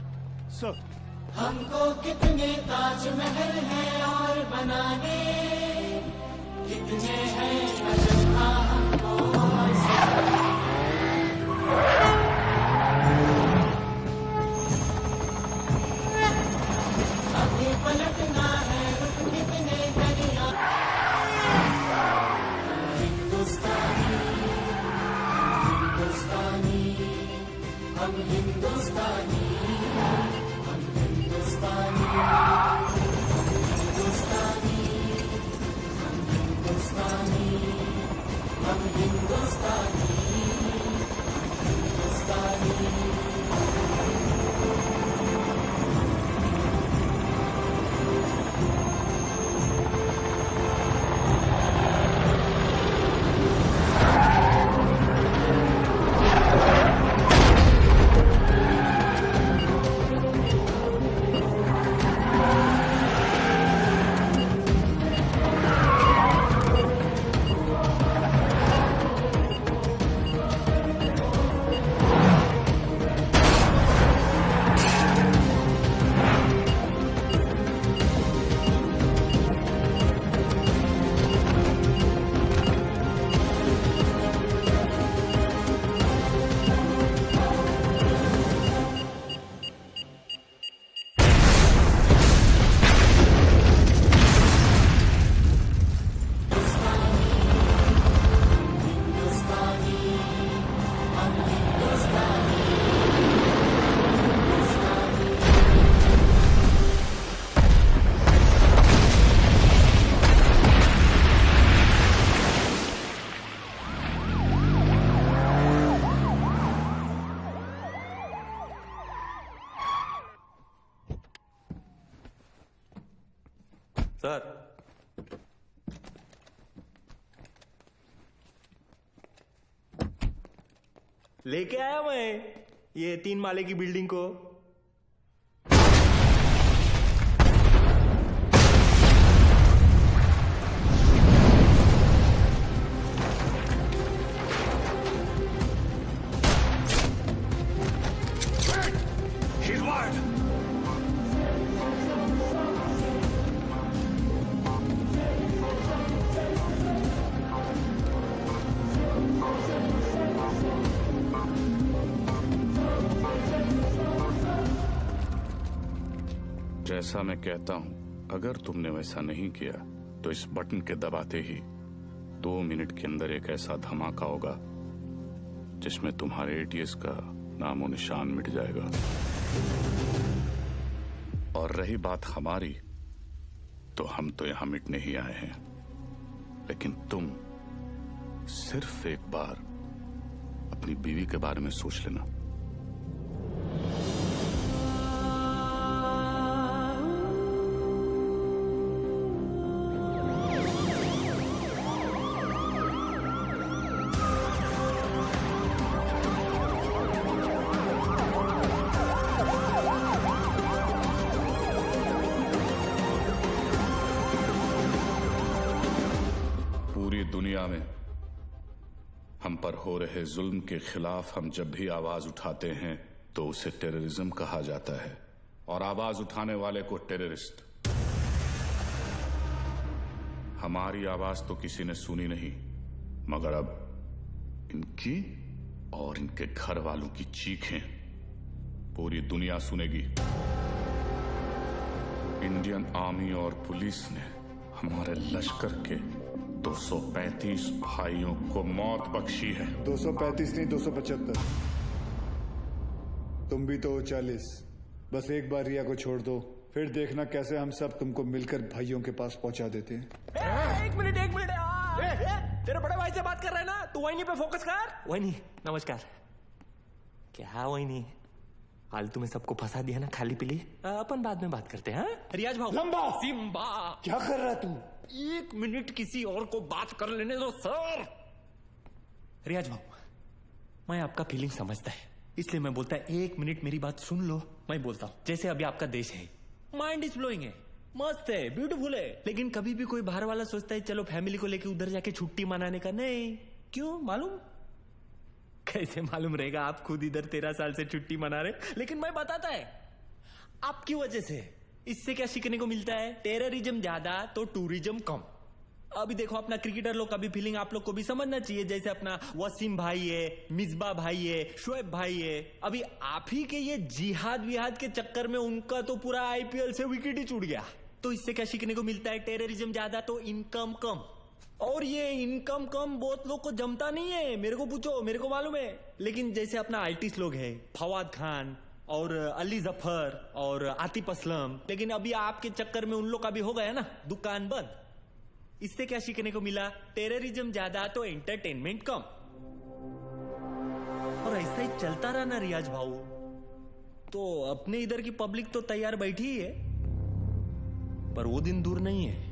sir. हमको कितने ताजमहल हैं और बनाने, कितने हैं अजंता हमको और सजाने। अभी पलटना है, रुक कितने दरिया। हिंदुस्तानी, हिंदुस्तानी, हम हिंदुस्तानी, हम हिंदुस्तानी, हिंदुस्तानी, हम हिंदुस्तानी, हम हिंदुस्तानी, हिंदुस्तानी। सर लेके आया मैं ये 3 माले की बिल्डिंग को। जैसा मैं कहता हूं, अगर तुमने वैसा नहीं किया तो इस बटन के दबाते ही 2 मिनट के अंदर एक ऐसा धमाका होगा जिसमें तुम्हारे एटीएस का नामो निशान मिट जाएगा। और रही बात हमारी, तो हम तो यहां मिटने ही आए हैं, लेकिन तुम सिर्फ एक बार अपनी बीवी के बारे में सोच लेना। दुनिया में हम पर हो रहे जुल्म के खिलाफ हम जब भी आवाज उठाते हैं तो उसे टेररिज्म कहा जाता है, और आवाज उठाने वाले को टेररिस्ट। हमारी आवाज तो किसी ने सुनी नहीं, मगर अब इनकी और इनके घर वालों की चीखें पूरी दुनिया सुनेगी। इंडियन आर्मी और पुलिस ने हमारे लश्कर के 235 भाइयों को मौत बख्शी है। 235 नहीं, 275। तुम भी तो 40। बस एक बार रिया को छोड़ दो, फिर देखना कैसे हम सब तुमको मिलकर भाइयों के पास पहुंचा देते हैं। एक मिनट तेरे बड़े भाई से बात कर रहे हैं ना, तू वही पे फोकस कर। वही नमस्कार। क्या वही नहीं फालतू में सबको फंसा दिया ना, खाली पीली। अपन बाद में बात करते हैं। रियाज भाऊ। लंबा सिम्बा क्या कर रहा तू? 1 मिनट किसी और को बात कर लेने दो सर। रियाज भाऊ, मैं आपका फीलिंग समझता है, इसलिए मैं बोलता है 1 मिनट मेरी बात सुन लो। मैं बोलता हूँ जैसे अभी आपका देश है, माइंड इज ब्लोइंग है, मस्त है, ब्यूटीफुल है, लेकिन कभी भी कोई बाहर वाला सोचता है चलो फैमिली को लेके उधर जाके छुट्टी मनाने का। नहीं, क्यों मालूम? कैसे मालूम रहेगा? आप खुद इधर 13 साल से छुट्टी मना रहे, लेकिन मैं बताता है आपकी वजह से। इससे क्या सीखने को मिलता है? टेररिज्म ज्यादा तो टूरिज्म कम। अभी देखो अपना क्रिकेटर लोग का भी फीलिंग आप लोग को भी समझना चाहिए। जैसे अपना वसीम भाई है, मिसबा भाई है, शोएब भाई है, अभी आप ही के ये जिहाद विहाद के चक्कर में उनका तो पूरा आईपीएल से विकेट ही छूट गया। तो इससे क्या सीखने को मिलता है? टेररिज्म ज्यादा तो इनकम कम। और ये इनकम कम बहुत लोग को जमता नहीं है, मेरे को पूछो, मेरे को मालूम है। लेकिन जैसे अपना आर्टिस्ट लोग है, फवाद खान और अली जफर और आतिफ असलम, लेकिन अभी आपके चक्कर में उन लोग का भी हो गया ना दुकान बंद। इससे क्या सीखने को मिला? टेररिज्म ज्यादा तो एंटरटेनमेंट कम। और ऐसा ही चलता रहा ना रियाज भाऊ, तो अपने इधर की पब्लिक तो तैयार बैठी ही है, पर वो दिन दूर नहीं है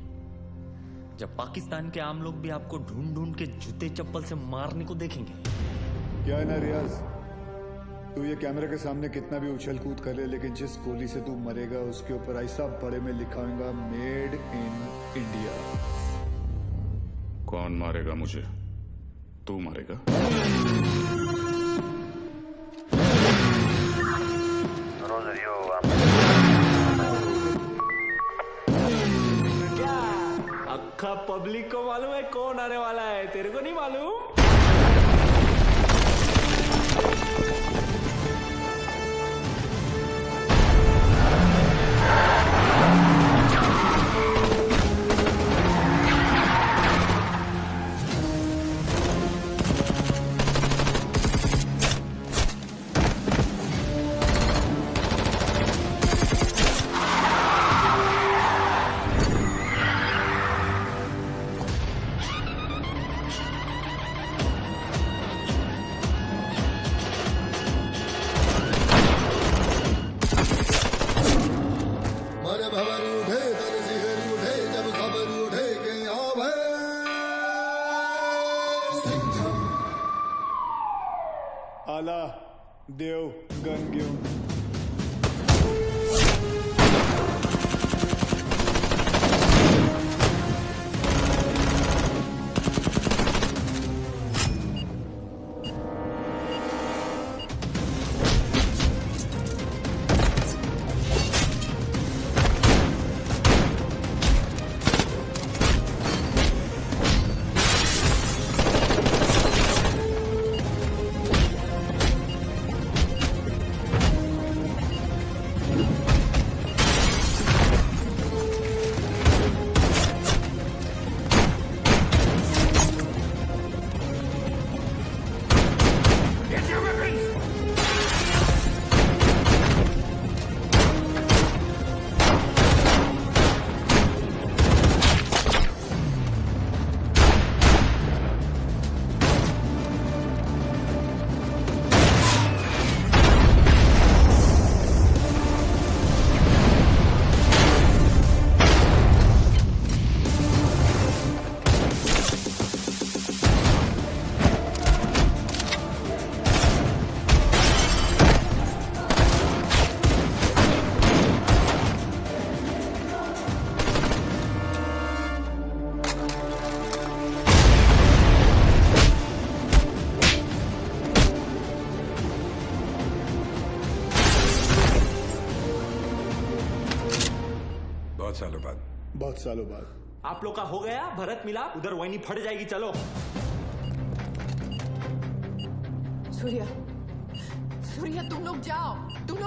जब पाकिस्तान के आम लोग भी आपको ढूंढ ढूंढ के जूते चप्पल से मारने को देखेंगे। क्या है ना रियाज, तू ये कैमरे के सामने कितना भी उछल कूद कर ले, लेकिन जिस गोली से तू मरेगा उसके ऊपर ऐसा बड़े में लिखा होगा मेड इन इंडिया। कौन मारेगा मुझे? तू मारेगा? अक्खा पब्लिक को मालूम है कौन आने वाला है, तेरे को नहीं मालूम? आला देव गन घेऊन. बहुत सालों बाद. आप लोग का हो गया भरत मिला. उधर वही फट जाएगी. चलो सूर्या, सूर्या तुम लोग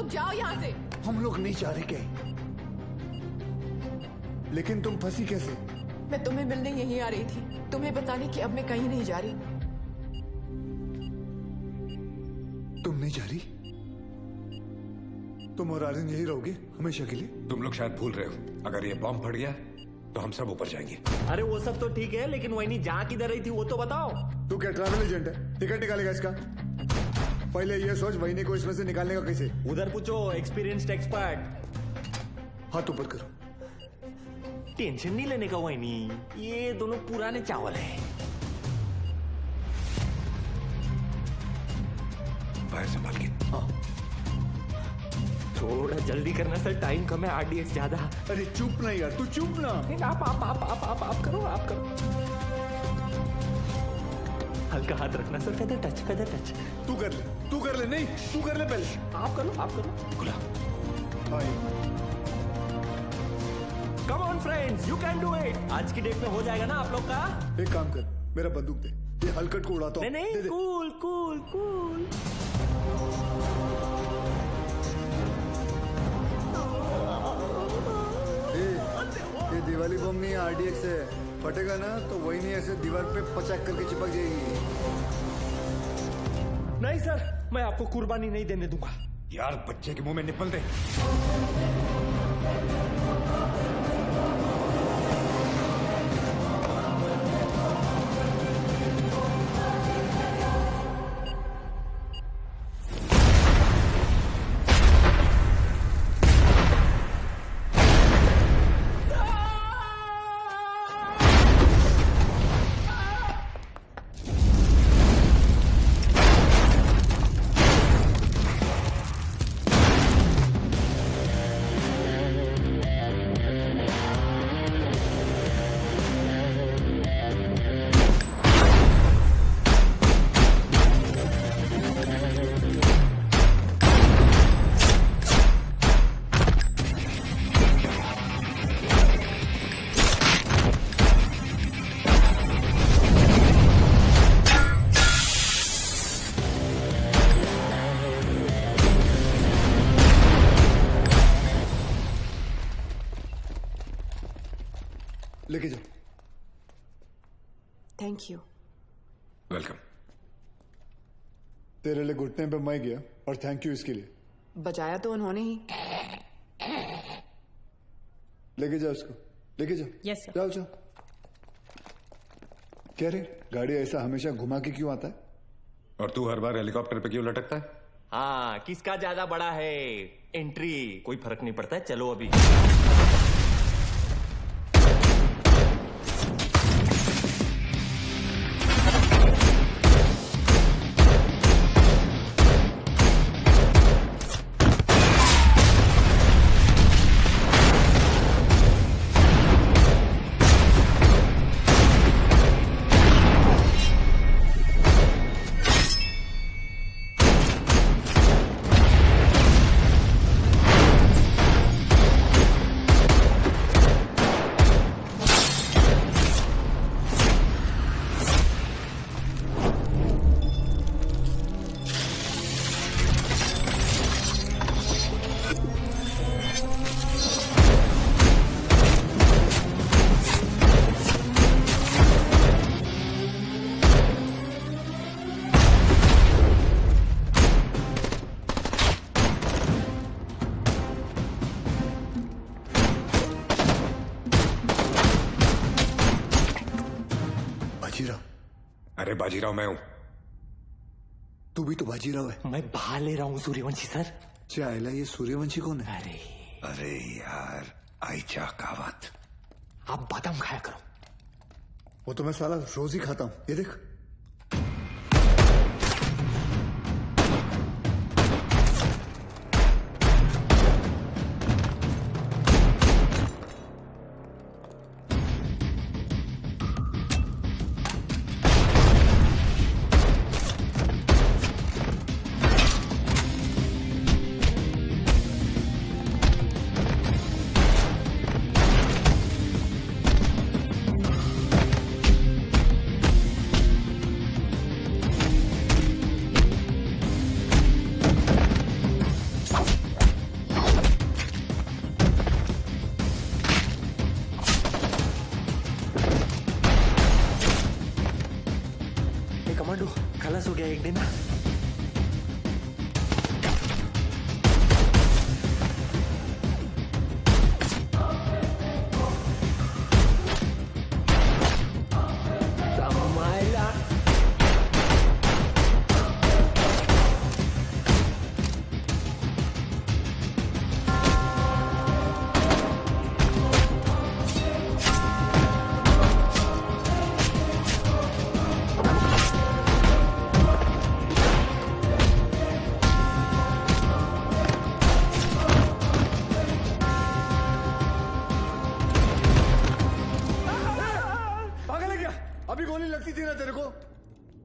जाओ यहाँ से. हम लोग नहीं जा रहे क्या? लेकिन तुम फंसी कैसे? मैं तुम्हें मिलने यहीं आ रही थी, तुम्हें बताने कि अब मैं कहीं नहीं जा रही. तुम नहीं जा रही? तुम और आर्यन यही रहोगे हमेशा के लिए? तुम लोग शायद भूल रहे हो, अगर ये बॉम्ब फट गया तो हम सब ऊपर जाएंगे. अरे वो सब तो ठीक है, लेकिन वही जहाँ किधर रही थी वो तो बताओ. तू क्या ट्रैवल एजेंट है? टिकट निकालेगा इसका? पहले ये सोच वहीनी को इसमें से निकालने का कैसे. उधर पूछो एक्सपीरियंस्ड एक्सपर्ट. हाथ ऊपर करो. टेंशन नहीं लेने का वहीनी, ये दोनों पुराने चावल है. बाहर संभाल के. थोड़ा जल्दी करना सर, टाइम कम है. आरडीएक्स ज्यादा. अरे चुप ना यार, तू चुप ना. आप करो. हल्का हाथ रखना सर. Feather touch. तू कर ले. नहीं तू कर ले पहले. आप करो. खुला. Come on friends, you can do it. आज की डेट में हो जाएगा ना आप लोग का. एक काम कर, मेरा बंदूक दे. ये हलकट को उड़ाता हूँ. नहीं. कूल. ये दिवाली बम नहीं है, आरडीएक्स है. फटेगा ना तो वही नहीं ऐसे दीवार पे पचाक करके चिपक जाएगी. नहीं सर, मैं आपको कुर्बानी नहीं देने दूंगा. यार बच्चे के मुंह में निपल दे. लेके जाओ. Thank you. वेलकम. तेरे लिए घुटने पे मैं गया और थैंक यू इसके लिए. बजाया तो उन्होंने ही. लेके जाओ उसको. लेके जाओ. Yes sir. जाओ. क्या रे, गाड़ी ऐसा हमेशा घुमा के क्यों आता है? और तू हर बार हेलीकॉप्टर पे क्यों लटकता है? हाँ, किसका ज्यादा बड़ा है एंट्री, कोई फर्क नहीं पड़ता है. चलो अभी. बाजीराव? अरे बाजीराव मैं हूं। तू भी तो बाजीराव है। मैं बाहर ले रहा हूँ सूर्यवंशी सर। चाइला ये सूर्यवंशी कौन है? अरे यार आइचा कावत। आप बादाम खाया करो। वो तो मैं साला रोज ही खाता हूं, ये देख। खलास हो गया एक दिन।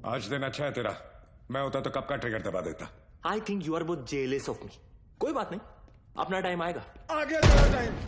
आज दिन अच्छा है तेरा। मैं होता तो कब का ट्रिगर दबा देता। I think you are both jealous of me. कोई बात नहीं, अपना टाइम आएगा। आ गया तेरा टाइम।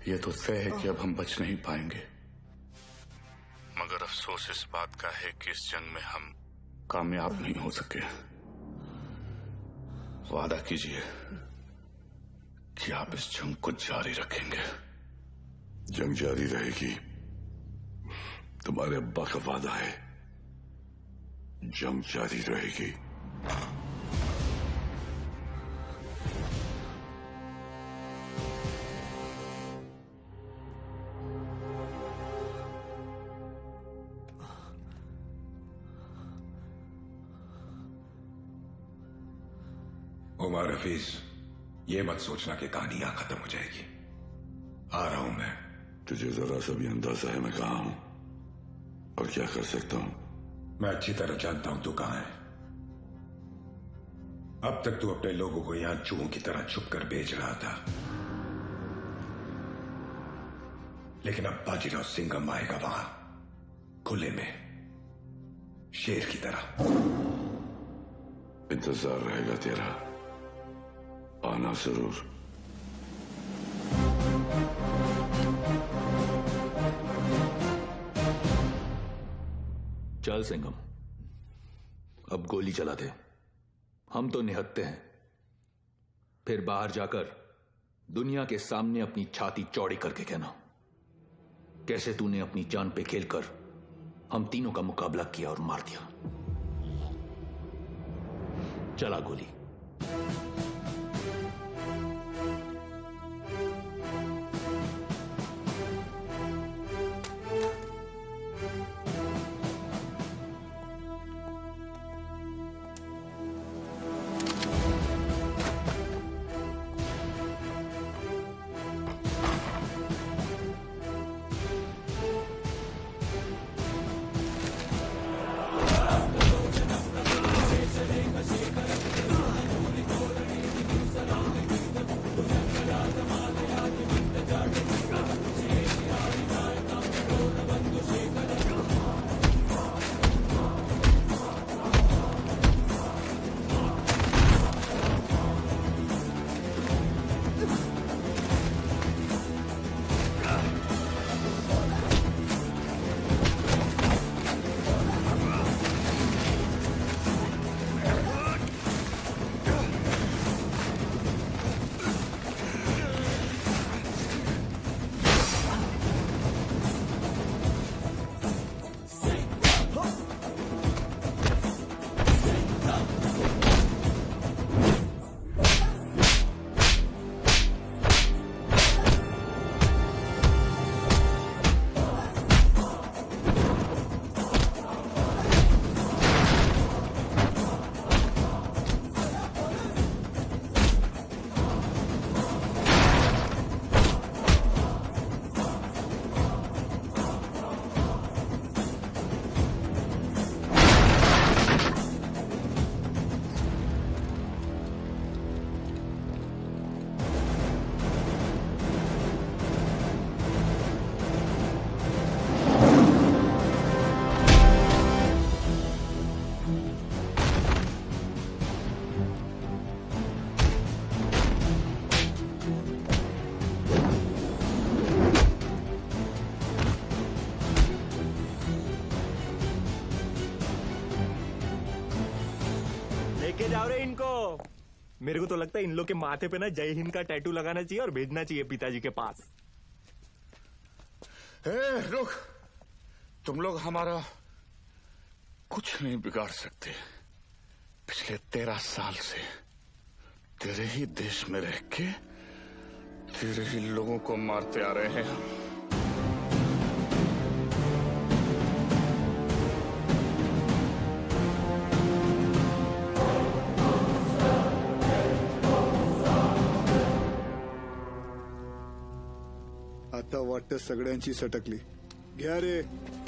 ये तो तय है कि अब हम बच नहीं पाएंगे, मगर अफसोस इस बात का है कि इस जंग में हम कामयाब नहीं हो सके। वादा कीजिए कि आप इस जंग को जारी रखेंगे। जंग जारी रहेगी, तुम्हारे अब्बा का वादा है। जंग जारी रहेगी। उमर हफीज, ये मत सोचना कि कहानी यहां खत्म हो जाएगी। आ रहा हूं मैं। तुझे जरा सा भी अंदाजा है मैं कहां हूं और क्या कर सकता हूं? मैं अच्छी तरह जानता हूं तू कहां है। अब तक तू अपने लोगों को यहां चूहों की तरह छुप कर बेच रहा था, लेकिन अब बाजीराव सिंघम आएगा वहां खुले में, शेर की तरह। इंतजार रहेगा तेरा, आना जरूर। चल सिंघम, अब गोली चला दे। हम तो निहत्ते हैं, फिर बाहर जाकर दुनिया के सामने अपनी छाती चौड़ी करके कहना कैसे तूने अपनी जान पे खेलकर हम तीनों का मुकाबला किया और मार दिया। चला गोली। जाओ रे इनको। मेरे को तो लगता है इन लोग के माथे पे ना जय हिंद का टैटू लगाना चाहिए और भेजना चाहिए पिताजी के पास। रुक, तुम लोग हमारा कुछ नहीं बिगाड़ सकते। पिछले 13 साल से तेरे ही देश में रह के तेरे ही लोगों को मारते आ रहे हैं हम। आता वाटतं सगळ्यांची सटकली। घ्या रे।